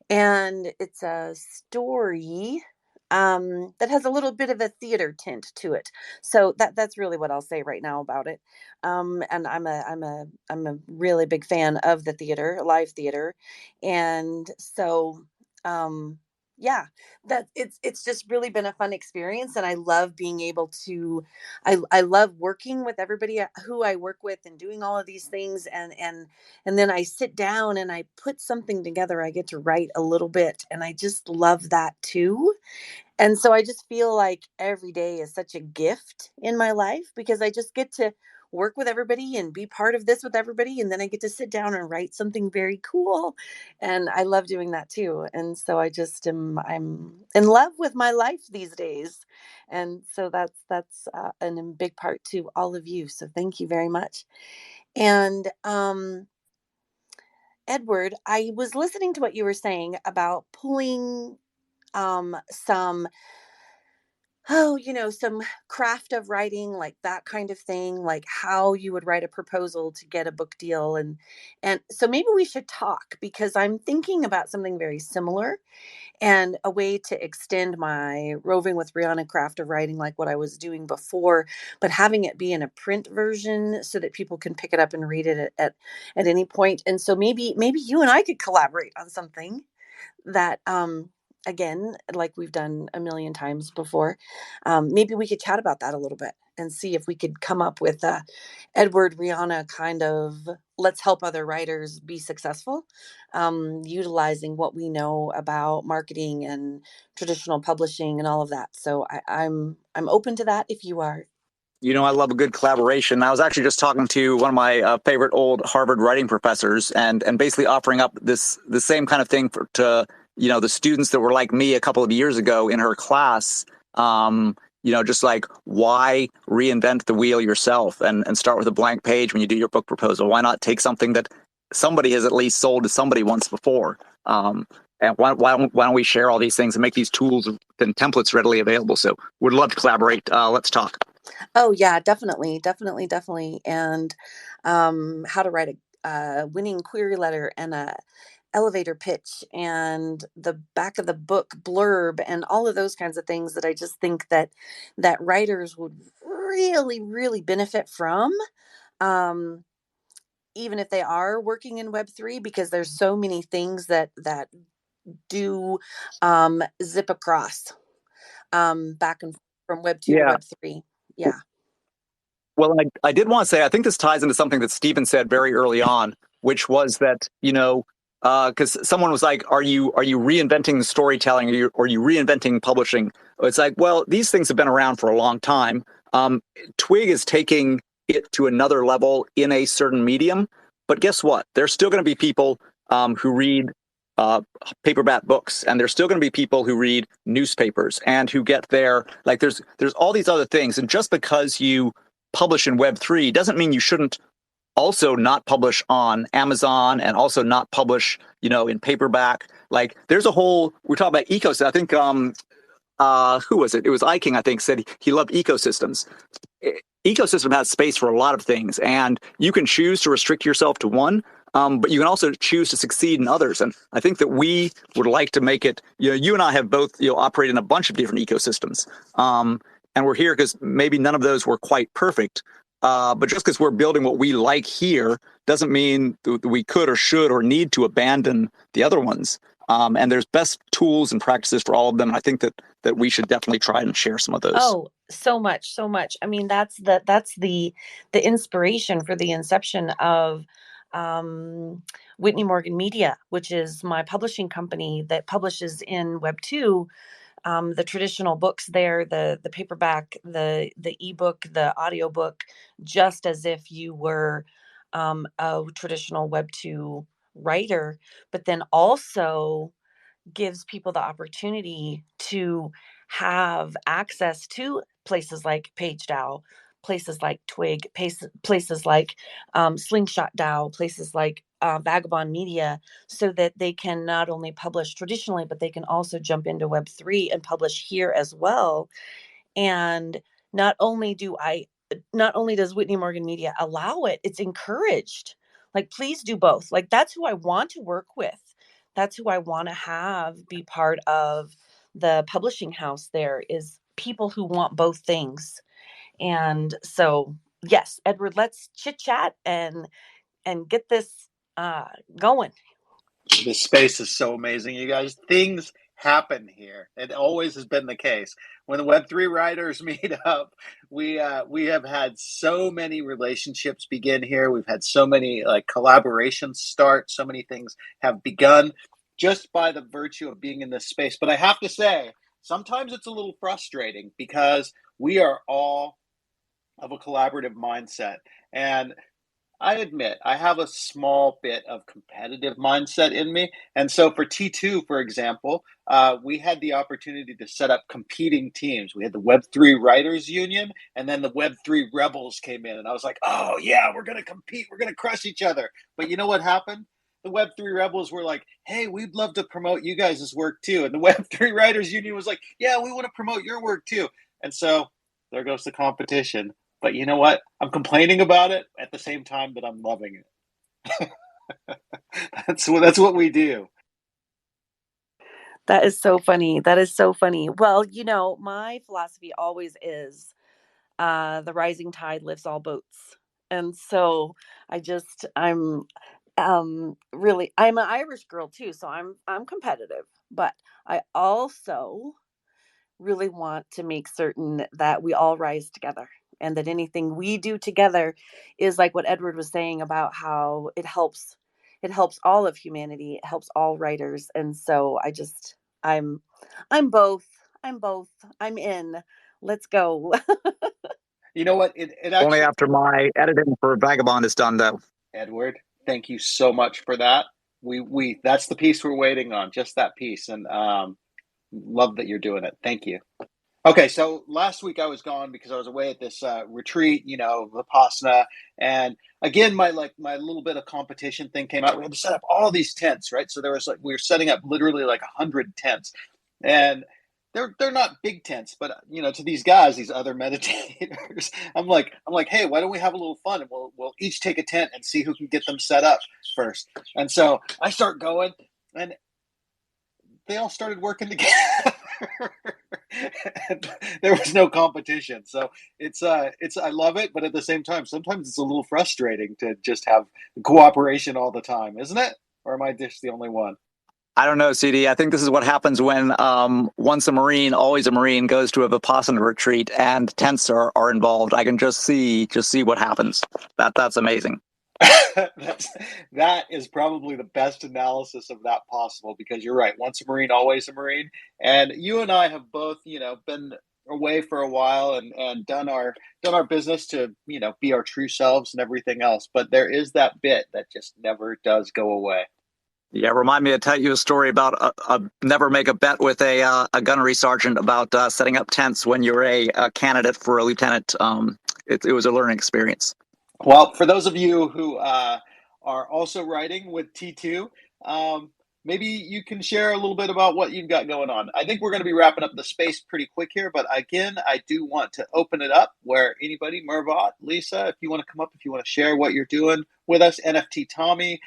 And it's a story that has a little bit of a theater tint to it. So that's really what I'll say right now about it. And I'm a really big fan of the theater, live theater, and so yeah, that it's just really been a fun experience, and I love being able to. I love working with everybody who I work with and doing all of these things, and then I sit down and I put something together. I get to write a little bit, and I just love that too. And so I just feel like every day is such a gift in my life, because I just get to work with everybody and be part of this with everybody. And then I get to sit down and write something very cool. And I love doing that too. And so I'm in love with my life these days. And so that's a big part to all of you. So thank you very much. And, Edward, I was listening to what you were saying about pulling some some craft of writing, like that kind of thing, like how you would write a proposal to get a book deal. And so maybe we should talk, because I'm thinking about something very similar, and a way to extend my roving with Rihanna craft of writing, like what I was doing before, but having it be in a print version so that people can pick it up and read it at any point. And so maybe you and I could collaborate on something that again, like we've done a million times before. Maybe we could chat about that a little bit and see if we could come up with a Edward Rihanna kind of let's help other writers be successful, utilizing what we know about marketing and traditional publishing and all of that. So I'm open to that if you are.
You know, I love a good collaboration. I was actually just talking to one of my favorite old Harvard writing professors, and basically offering up the same kind of thing to the students that were like me a couple of years ago in her class. Just like, why reinvent the wheel yourself and start with a blank page when you do your book proposal? Why not take something that somebody has at least sold to somebody once before? And why don't we share all these things and make these tools and templates readily available? So would love to collaborate. Let's talk.
Oh yeah, definitely. And how to write a winning query letter, and a elevator pitch, and the back of the book blurb, and all of those kinds of things that I just think that writers would really benefit from, um, even if they are working in Web3, because there's so many things that do zip across back and from Web2 to Web3. Yeah.
Well, I did want to say, I think this ties into something that Stephen said very early on, which was that, because someone was like, are you reinventing the storytelling, or are you reinventing publishing? It's like, well, these things have been around for a long time. Twigg is taking it to another level in a certain medium, but guess what? There's still going to be people who read paperback books, and there's still going to be people who read newspapers and who get their, like, there's all these other things. And just because you publish in Web3 doesn't mean you shouldn't also not publish on Amazon, and also not publish, in paperback. Like, there's a whole, we're talking about ecosystem. I think, who was it? It was Iking, I think, said he loved ecosystems. Ecosystem has space for a lot of things, and you can choose to restrict yourself to one, but you can also choose to succeed in others. And I think that we would like to make it, you and I have both, operated in a bunch of different ecosystems. And we're here because maybe none of those were quite perfect. But just because we're building what we like here doesn't mean that we could or should or need to abandon the other ones. And there's best tools and practices for all of them. And I think that we should definitely try and share some of those.
Oh, so much. I mean, that's the inspiration for the inception of Whitney Morgan Media, which is my publishing company that publishes in Web2 the traditional books there, the paperback, the ebook, the audiobook, just as if you were a traditional Web2 writer, but then also gives people the opportunity to have access to places like PageDAO, places like Twigg, places like Slingshot DAO, places like Vagobond Media, so that they can not only publish traditionally, but they can also jump into Web3 and publish here as well. And not only does Whitney Morgan Media allow it, it's encouraged. Like, please do both. Like, that's who I want to work with. That's who I want to have be part of the publishing house there, is people who want both things. And so, yes, Edward, let's chit chat and get this going.
This space is so amazing, you guys. Things happen here. It always has been the case. When the Web3 writers meet up, we have had so many relationships begin here. We've had so many collaborations start. So many things have begun just by the virtue of being in this space. But I have to say, sometimes it's a little frustrating because we are all of a collaborative mindset. And I admit I have a small bit of competitive mindset in me. And so for T2, for example, we had the opportunity to set up competing teams. We had the Web3 Writers Union, and then the Web3 Rebels came in. And I was like, oh, yeah, we're going to compete. We're going to crush each other. But you know what happened? The Web3 Rebels were like, hey, we'd love to promote you guys' work too. And the Web3 Writers Union was like, yeah, we want to promote your work too. And so there goes the competition. But you know what? I'm complaining about it at the same time that I'm loving it. That's what we do.
That is so funny. That is so funny. Well, my philosophy always is the rising tide lifts all boats. And so I'm really, I'm an Irish girl too, so I'm competitive, but I also really want to make certain that we all rise together, and that anything we do together is like what Edward was saying about how it helps all of humanity, it helps all writers. And so I'm both. I'm in. Let's go.
You know what? It actually,
Only after my editing for Vagabond is done, though.
Edward, thank you so much for that. We that's the piece we're waiting on, just that piece. And love that you're doing it. Thank you. Okay, so last week I was gone because I was away at this retreat, Vipassana, and again my little bit of competition thing came out. We had to set up all these tents, right? So there was we were setting up literally 100 tents, and they're not big tents, but to these guys, these other meditators, I'm like, hey, why don't we have a little fun and we'll each take a tent and see who can get them set up first. And so I start going, and they all started working together. And there was no competition. So it's I love it, but at the same time, sometimes it's a little frustrating to just have cooperation all the time, isn't it? Or am I just the only one?
I don't know, CD. I think this is what happens when once a Marine, always a Marine goes to a Vipassana retreat and tents are involved. I can just see what happens. That's amazing.
That is probably the best analysis of that possible, because you're right. Once a Marine, always a Marine. And you and I have both, been away for a while and done our business to, be our true selves and everything else. But there is that bit that just never does go away. Yeah,
remind me to tell you a story about never make a bet with a gunnery sergeant about setting up tents when you're a candidate for a lieutenant. It was a learning experience.
Well, for those of you who are also writing with T2, maybe you can share a little bit about what you've got going on. I think we're going to be wrapping up the space pretty quick here, but again, I do want to open it up where anybody, Mervat, Lisa, if you want to come up, if you want to share what you're doing with us, NFT Tommy,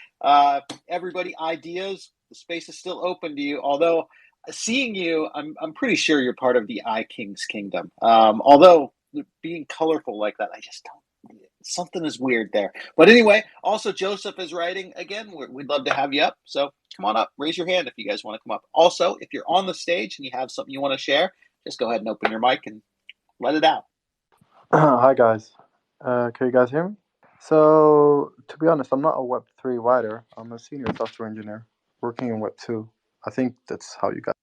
everybody, ideas, the space is still open to you. Although seeing you, I'm pretty sure you're part of the iKing's kingdom. Although being colorful like that, I just don't. Something is weird there. But anyway, also Joseph is writing again. We'd love to have you up. So come on up, raise your hand if you guys want to come up. Also, if you're on the stage and you have something you want to share, just go ahead and open your mic and let it out.
Hi guys. Can you guys hear me? So, to be honest, I'm not a Web3 writer. I'm a senior software engineer working in Web2. I think that's how you got.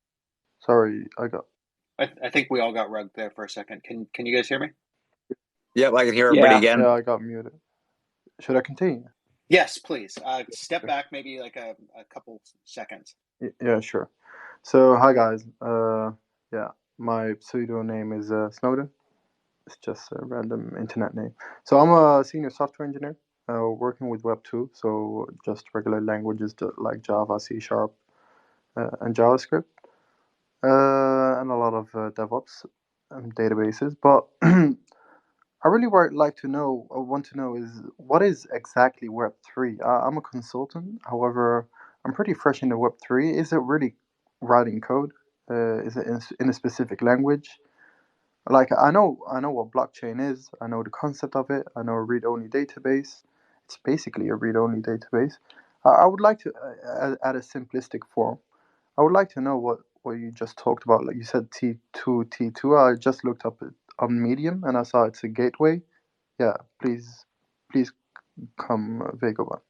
Sorry,
I think we all got rugged there for a second. Can you guys hear me?
Yep, I can hear everybody again.
Yeah, I got muted. Should I continue?
Yes, please. Step back maybe like a couple seconds.
Yeah, sure. So, hi guys. Yeah, my pseudo name is Snowden. It's just a random internet name. So I'm a senior software engineer working with Web2. So just regular languages like Java, C Sharp, and JavaScript, and a lot of DevOps and databases. But I really would like to know, or want to know, is what is exactly Web3? I'm a consultant. However, I'm pretty fresh into Web3. Is it really writing code? Is it in a specific language? Like I know what blockchain is. I know the concept of it. I know a read-only database. It's basically a read-only database. I would like to, at a simplistic form, I would like to know what you just talked about. Like you said, T2. I just looked up it on Medium and I saw it's a gateway. Yeah, please come, Vagobond.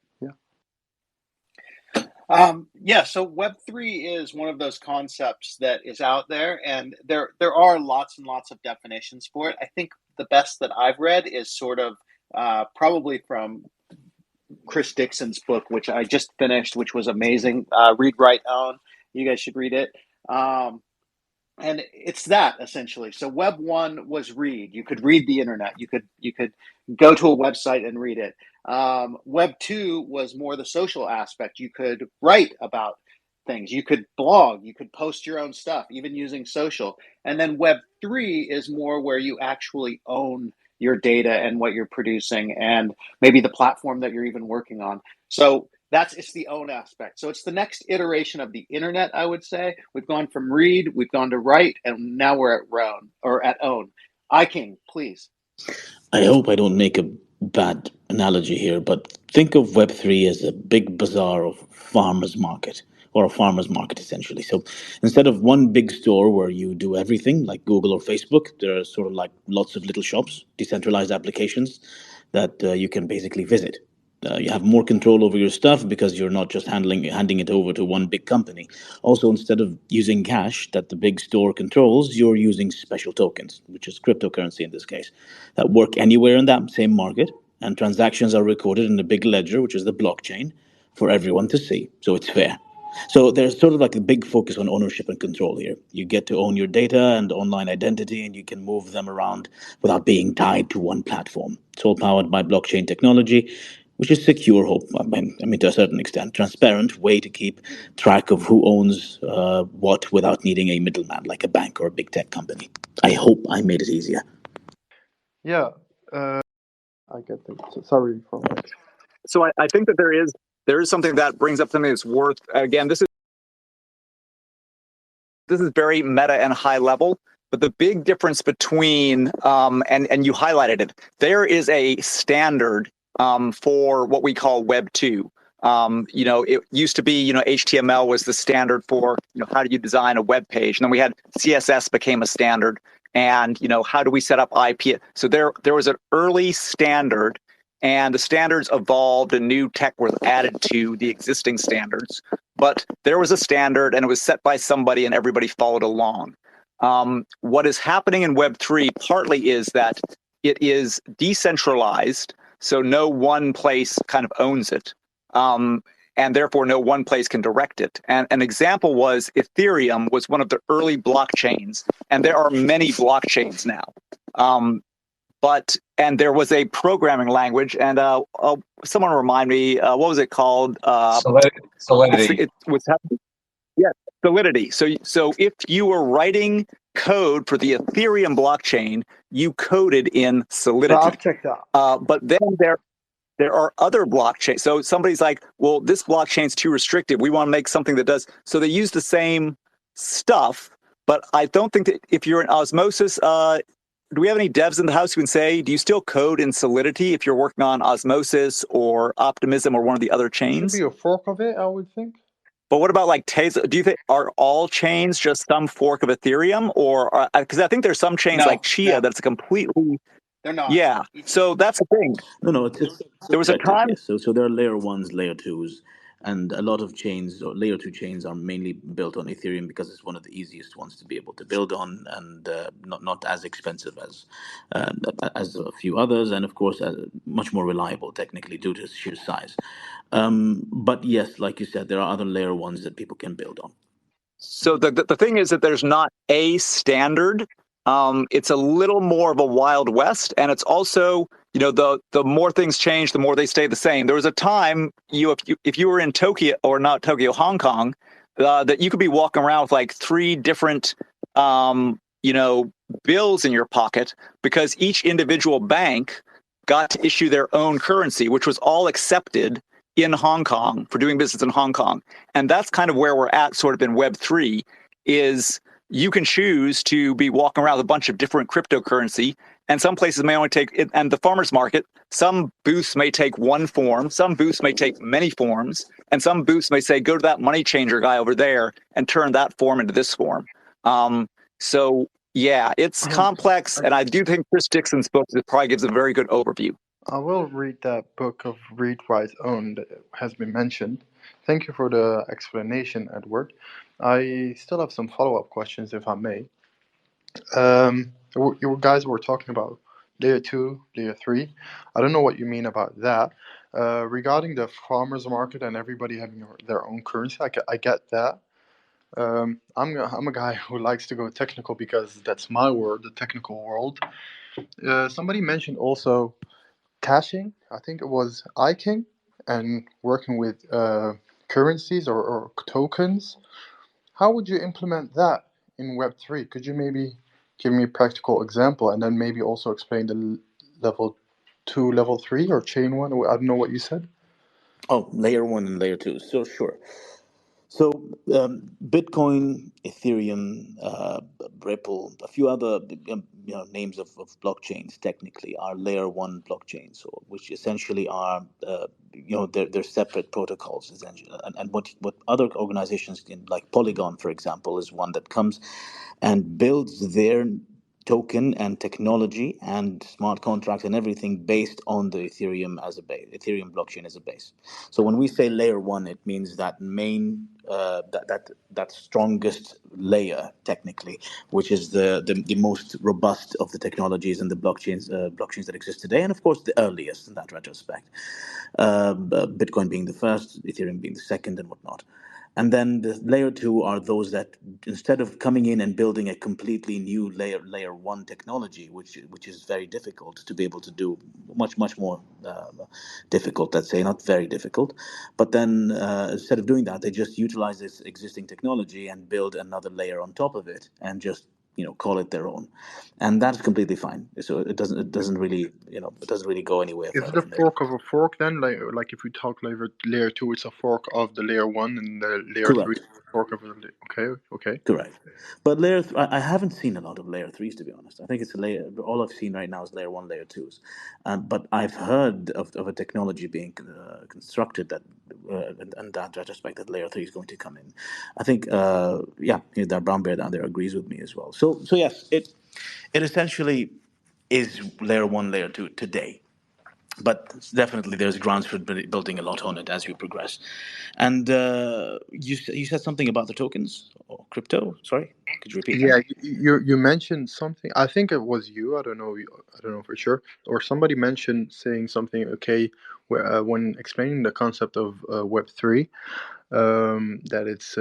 Yeah, so Web3 is one of those concepts that is out there, and there are lots and lots of definitions for it. I think the best that I've read is sort of probably from Chris Dixon's book, which I just finished, which was amazing. Read, Write, Own. You guys should read it. And it's that essentially. So Web 1 was read. You could read the internet. You could go to a website and read it. Web 2 was more the social aspect. You could write about things. You could blog. You could post your own stuff, even using social. And then Web 3 is more where you actually own your data and what you're producing, and maybe the platform that you're even working on. So it's the own aspect. So it's the next iteration of the internet, I would say. We've gone from read, we've gone to write, and now we're at own. iKing, please.
I hope I don't make a bad analogy here, but think of Web3 as a big bazaar of farmers market, or a farmers market essentially. So instead of one big store where you do everything like Google or Facebook, there are sort of like lots of little shops, decentralized applications that you can basically visit. You have more control over your stuff because you're not just handing it over to one big company. Also, instead of using cash that the big store controls, you're using special tokens, which is cryptocurrency in this case, that work anywhere in that same market, and transactions are recorded in a big ledger, which is the blockchain, for everyone to see. So it's fair. So there's sort of like a big focus on ownership and control here. You get to own your data and online identity, and you can move them around without being tied to one platform. It's all powered by blockchain technology, which is secure, I mean, to a certain extent, transparent way to keep track of who owns what without needing a middleman like a bank or a big tech company. I hope I made it easier.
Yeah, I get that. So, sorry for that.
So I think that there is something that brings up something that's worth, again, this is very meta and high level, but the big difference between, and you highlighted it, there is a standard for what we call Web 2. It used to be, HTML was the standard for, how do you design a web page? And then we had CSS became a standard, and, how do we set up IP? So there was an early standard, and the standards evolved and new tech was added to the existing standards. But there was a standard and it was set by somebody and everybody followed along. What is happening in Web3 partly is that it is decentralized, so no one place kind of owns it, and therefore no one place can direct it. And an example was Ethereum was one of the early blockchains, and there are many blockchains now. And there was a programming language, and someone remind me, what was it called?
Solidity.
Solidity. So if you were writing code for the Ethereum blockchain, you coded in Solidity.
I've checked out.
But then there are other blockchains. So somebody's like, well, this blockchain's too restrictive. We want to make something that does. So they use the same stuff, but I don't think that if you're in Osmosis, do we have any devs in the house who can say, do you still code in Solidity if you're working on Osmosis or Optimism or one of the other chains?
Should be a fork of it, I would think.
But what about like Tezos? Do you think are all chains just some fork of Ethereum, or because I think there's some chains like Chia that's a completely
They're not.
Yeah. So that's the thing.
No, it's
There was a
subjective,
time.
yes. So there are layer ones, layer twos, and a lot of chains or layer two chains are mainly built on Ethereum because it's one of the easiest ones to be able to build on, and not as expensive as a few others, and of course much more reliable technically due to its sheer size. But yes, like you said, there are other layer ones that people can build on.
So the thing is that there's not a standard. It's a little more of a Wild West, and it's also, the more things change, the more they stay the same. There was a time if you were in Tokyo, or not Tokyo, Hong Kong, that you could be walking around with like 3 different bills in your pocket, because each individual bank got to issue their own currency, which was all accepted in Hong Kong for doing business in Hong Kong. And that's kind of where we're at sort of in Web3, is you can choose to be walking around with a bunch of different cryptocurrency, and some places may only take it. And the farmers market, some booths may take one form, some booths may take many forms, and some booths may say, go to that money changer guy over there and turn that form into this form. So yeah, it's complex, and I do think Chris Dixon's book probably gives a very good overview.
I will read that book of Read, Write, Own that has been mentioned. Thank you for the explanation, Edward. I still have some follow-up questions, if I may. You guys were talking about layer 2, layer 3. I don't know what you mean about that. Regarding the farmers market and everybody having their own currency, I get that. I'm a guy who likes to go technical because that's my world, the technical world. Somebody mentioned also caching. I think it was iKing, and working with currencies or tokens. How would you implement that in Web3? Could you maybe give me a practical example, and then maybe also explain the level 2, level 3, or chain 1? I don't know what you said.
Oh, layer 1 and layer 2. So sure. So Bitcoin, Ethereum, Ripple, a few other names of blockchains technically are layer 1 blockchains, which essentially are they're separate protocols essentially. And what other organizations like Polygon, for example, is one that comes and builds their token and technology and smart contracts and everything based on the Ethereum blockchain as a base. So when we say layer 1, it means that main that strongest layer technically, which is the most robust of the technologies and the blockchains that exist today, and of course the earliest in that retrospect. Bitcoin being the first, Ethereum being the second, and whatnot. And then the layer 2 are those that, instead of coming in and building a completely new layer 1 technology, which is very difficult to be able to do, much more difficult, let's say, not very difficult. But then instead of doing that, they just utilize this existing technology and build another layer on top of it, and just call it their own, and that's completely fine. So it doesn't really go anywhere.
Is it a fork of a fork then? Like if we talk layer 2, it's a fork of the layer 1, and the layer 3 is a fork of the okay.
Correct. But I haven't seen a lot of layer 3s, to be honest. I think it's all I've seen right now is layer 1, layer 2s. But I've heard of a technology being constructed that, in that retrospect, that layer 3 is going to come in. I think, that brown bear down there agrees with me as well. So yes, it essentially is layer 1, layer 2 today. But definitely there's grounds for building a lot on it as you progress. And you said something about the tokens or crypto. Sorry, could you repeat that?
Yeah, you mentioned something. I think it was you. I don't know for sure. Or somebody mentioned saying something. Okay, when explaining the concept of Web3, that it's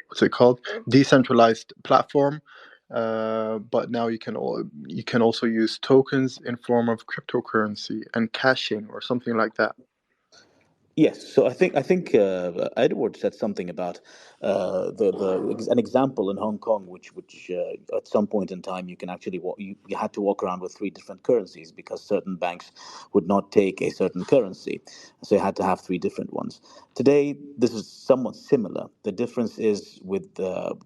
what's it called? Decentralized platform. But now you can also use tokens in form of cryptocurrency and caching or something like that.
Yes, so I think Edward said something about an example in Hong Kong, which at some point in time you can actually you had to walk around with 3 different currencies because certain banks would not take a certain currency, so you had to have 3 different ones. Today, this is somewhat similar. The difference is with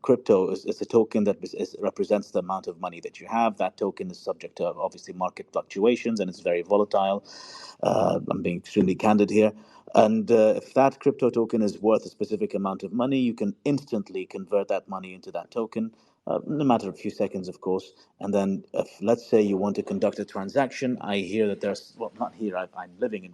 crypto is a token that represents the amount of money that you have. That token is subject to obviously market fluctuations, and it's very volatile. I'm being extremely candid here. And if that crypto token is worth a specific amount of money, you can instantly convert that money into that token. no matter a few seconds, of course. And then, if, let's say you want to conduct a transaction, I hear that there's, well, not here, I'm living in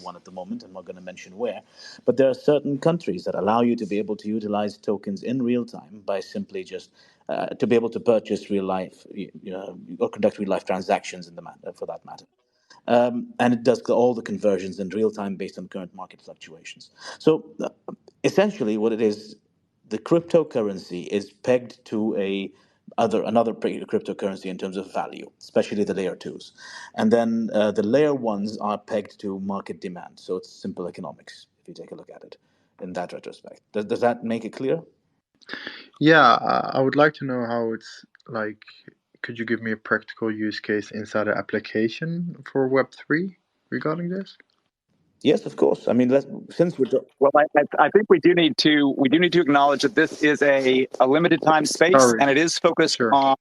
one at the moment. I'm not going to mention where, but there are certain countries that allow you to be able to utilize tokens in real time by simply just to be able to purchase real life, or conduct real life transactions in the matter, for that matter. And it does all the conversions in real time based on current market fluctuations. So essentially, what it is, the cryptocurrency is pegged to another cryptocurrency in terms of value, especially the layer twos, and then the layer ones are pegged to market demand. So it's simple economics if you take a look at it in that retrospect. Does that make it clear?
Yeah, I would like to know how it's like. Could you give me a practical use case inside an application for Web3 regarding this?
Yes, of course. I mean, since we're
Well, I think we do need to acknowledge that this is a limited time space,
Sorry.
and it is focused
Sure.
on.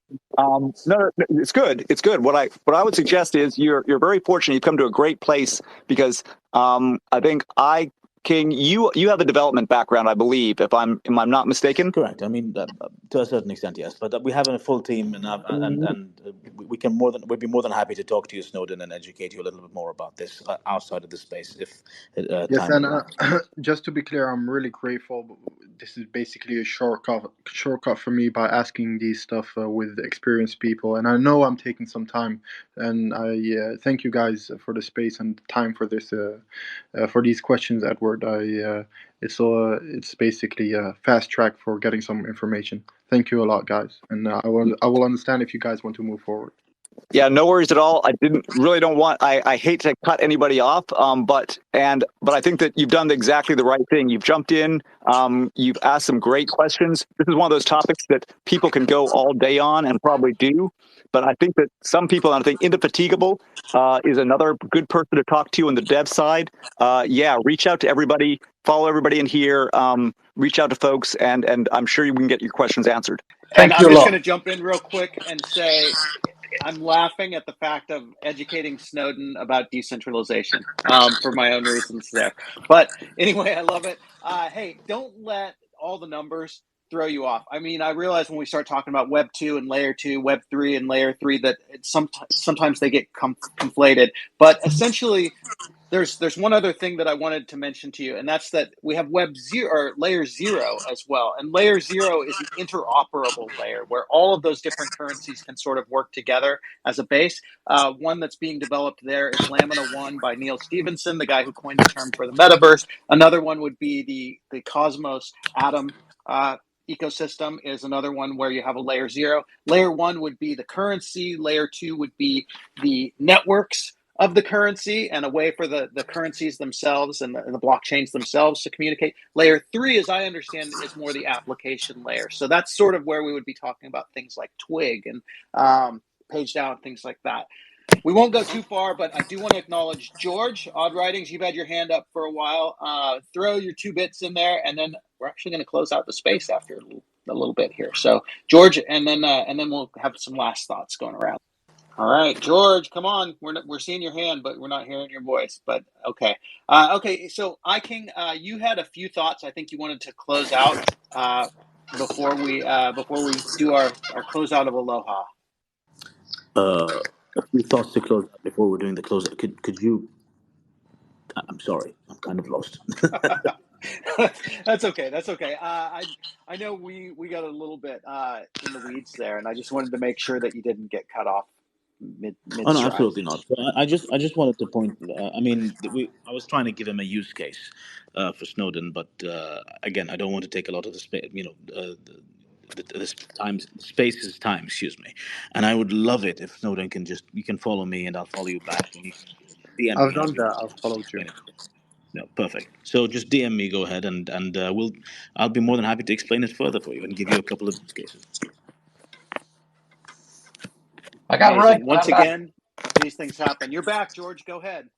No, it's good. It's good. What I would suggest is you're very fortunate. You've come to a great place because I think King, you have a development background, I believe, if I'm not mistaken.
correct. I mean, to a certain extent, yes. But we have a full team, and we'd be more than happy to talk to you, Snowden, and educate you a little bit more about this outside of the space if
Yes,
time
and
allows.
just to be clear, I'm really grateful. This is basically a shortcut for me by asking these stuff with experienced people, and I know I'm taking some time, and I thank you guys for the space and time for this for these questions, Edward. It's basically a fast track for getting some information. Thank you a lot, guys, and I will understand if you guys want to move forward.
Yeah, no worries at all. I hate to cut anybody off, but I think that you've done exactly the right thing. You've jumped in, you've asked some great questions. This is one of those topics that people can go all day on, and probably do. But I think that some people, and I think Indefatigable is another good person to talk to on the dev side. Reach out to everybody, follow everybody in here, reach out to folks, and I'm sure you can get your questions answered.
And I'm just going to jump in real quick and say, I'm laughing at the fact of educating Snowden about decentralization for my own reasons there. But anyway, I love it. Hey, don't let all the numbers throw you off. I mean, I realize when we start talking about Web 2 and Layer 2, Web 3 and Layer 3, that sometimes they get conflated. But essentially, there's one other thing that I wanted to mention to you, and that's that we have Web 0 or Layer 0 as well. And Layer 0 is an interoperable layer where all of those different currencies can sort of work together as a base. One that's being developed there is Lamina 1 by Neil Stevenson, the guy who coined the term for the metaverse. Another one would be the Cosmos Atom ecosystem is another one where you have a Layer 0. Layer 1 would be the currency. Layer 2 would be the networks of the currency and a way for the currencies themselves and the blockchains themselves to communicate. Layer 3, as I understand it, is more the application layer. So that's sort of where we would be talking about things like Twigg and PageDAO and things like that. We won't go too far, but I do want to acknowledge George, Odd Writings. You've had your hand up for a while. Throw your 2 bits in there, and then we're actually going to close out the space after a little bit here. So George, and then we'll have some last thoughts going around. All right, George, come on. We're seeing your hand, but we're not hearing your voice. But okay, okay. So, iKing, you had a few thoughts. I think you wanted to close out before we do our closeout of Aloha.
A few thoughts to close out before we're doing the close. Could you? I'm sorry, I'm kind of lost.
That's okay. That's okay. I know we got a little bit in the weeds there, and I just wanted to make sure that you didn't get cut off mid.
Oh no, absolutely not. So I just wanted to point. I mean, I was trying to give him a use case for Snowden, but again, I don't want to take a lot of the space. This space is time. Excuse me. And I would love it if Snowden can you can follow me, and I'll follow you back. And you can DM
I've
me.
done that. I've followed you.
No, perfect. So just DM me. Go ahead, and I'll be more than happy to explain it further for you and give you a couple of use cases.
I got
right. Once again, these things happen. You're back, George. Go ahead.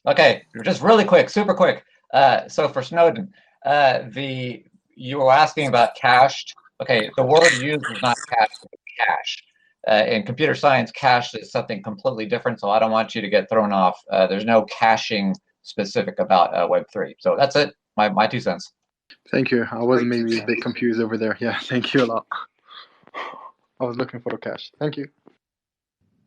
Okay, just really quick, super quick. So for Snowden, you were asking about cached. Okay, the word used is not cached, it's cache. In computer science, cache is something completely different, so I don't want you to get thrown off. There's no caching specific about Web3. So that's it, my 2 cents.
Thank you. I was maybe a bit confused over there. Yeah, thank you a lot. I was looking for the cash. Thank you.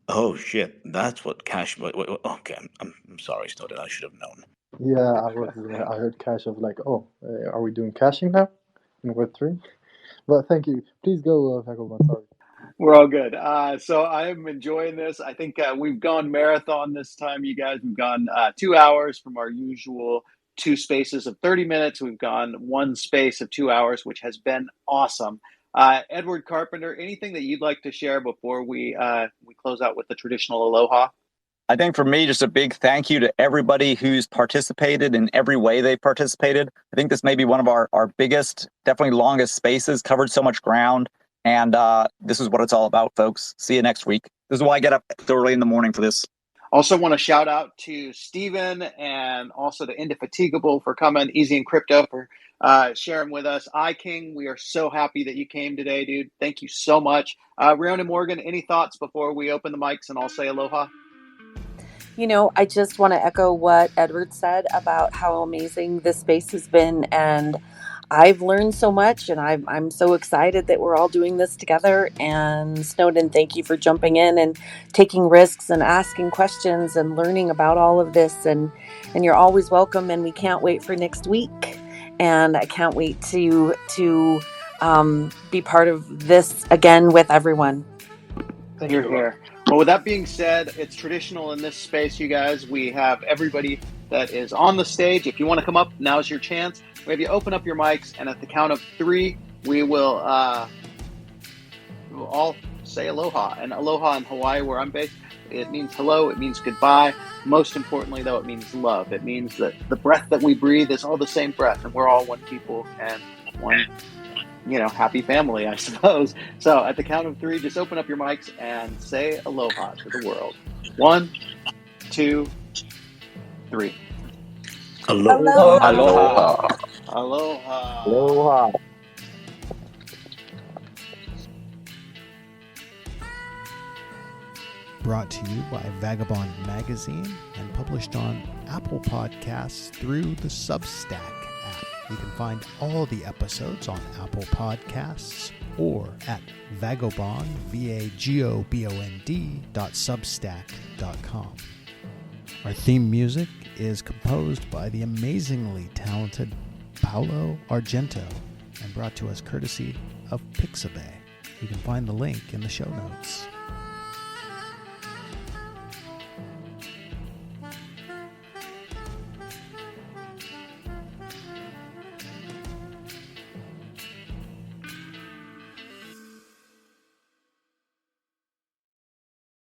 Oh shit, that's what cash. Wait, okay, I'm sorry, Snowden. I should have known.
Yeah, I heard cash. I was like, oh, are we doing caching now in Web3? But thank you. Please go, Vagobond. Sorry.
We're all good. So I'm enjoying this. I think we've gone marathon this time, you guys. We've gone 2 hours from our usual 2 spaces of 30 minutes. We've gone 1 space of 2 hours, which has been awesome. Edward Carpenter, anything that you'd like to share before we close out with the traditional aloha?
I think for me, just a big thank you to everybody who's participated in every way they participated. I think this may be one of our biggest, definitely longest spaces, covered so much ground. And this is what it's all about, folks. See you next week. This is why I get up early in the morning for this.
Also want to shout out to Steven and also to Indefatigable for coming, Easy and Crypto for sharing with us. iKing, we are so happy that you came today, dude. Thank you so much. Riona Morgan, any thoughts before we open the mics and all say aloha?
You know, I just want to echo what Edward said about how amazing this space has been. And I've learned so much, and I'm so excited that we're all doing this together. And Snowden, thank you for jumping in and taking risks and asking questions and learning about all of this. And you're always welcome. And we can't wait for next week. And I can't wait to be part of this again with everyone.
Thank you.
Here. Well, with that being said, it's traditional in this space, you guys. We have everybody that is on the stage. If you want to come up, now's your chance. We have you open up your mics, and at the count of 3, we will all say aloha. And aloha in Hawaii, where I'm based, it means hello, it means goodbye. Most importantly, though, it means love. It means that the breath that we breathe is all the same breath, and we're all one people and one happy family, I suppose. So at the count of 3, just open up your mics and say aloha to the world. 1, 2, 3.
Aloha.
Aloha.
Aloha.
Aloha.
Brought to you by Vagobond Magazine and published on Apple Podcasts through the Substack app. You can find all the episodes on Apple Podcasts or at Vagobond, vagobond.substack.com. Our theme music is composed by the amazingly talented Paolo Argento and brought to us courtesy of Pixabay. You can find the link in the show notes.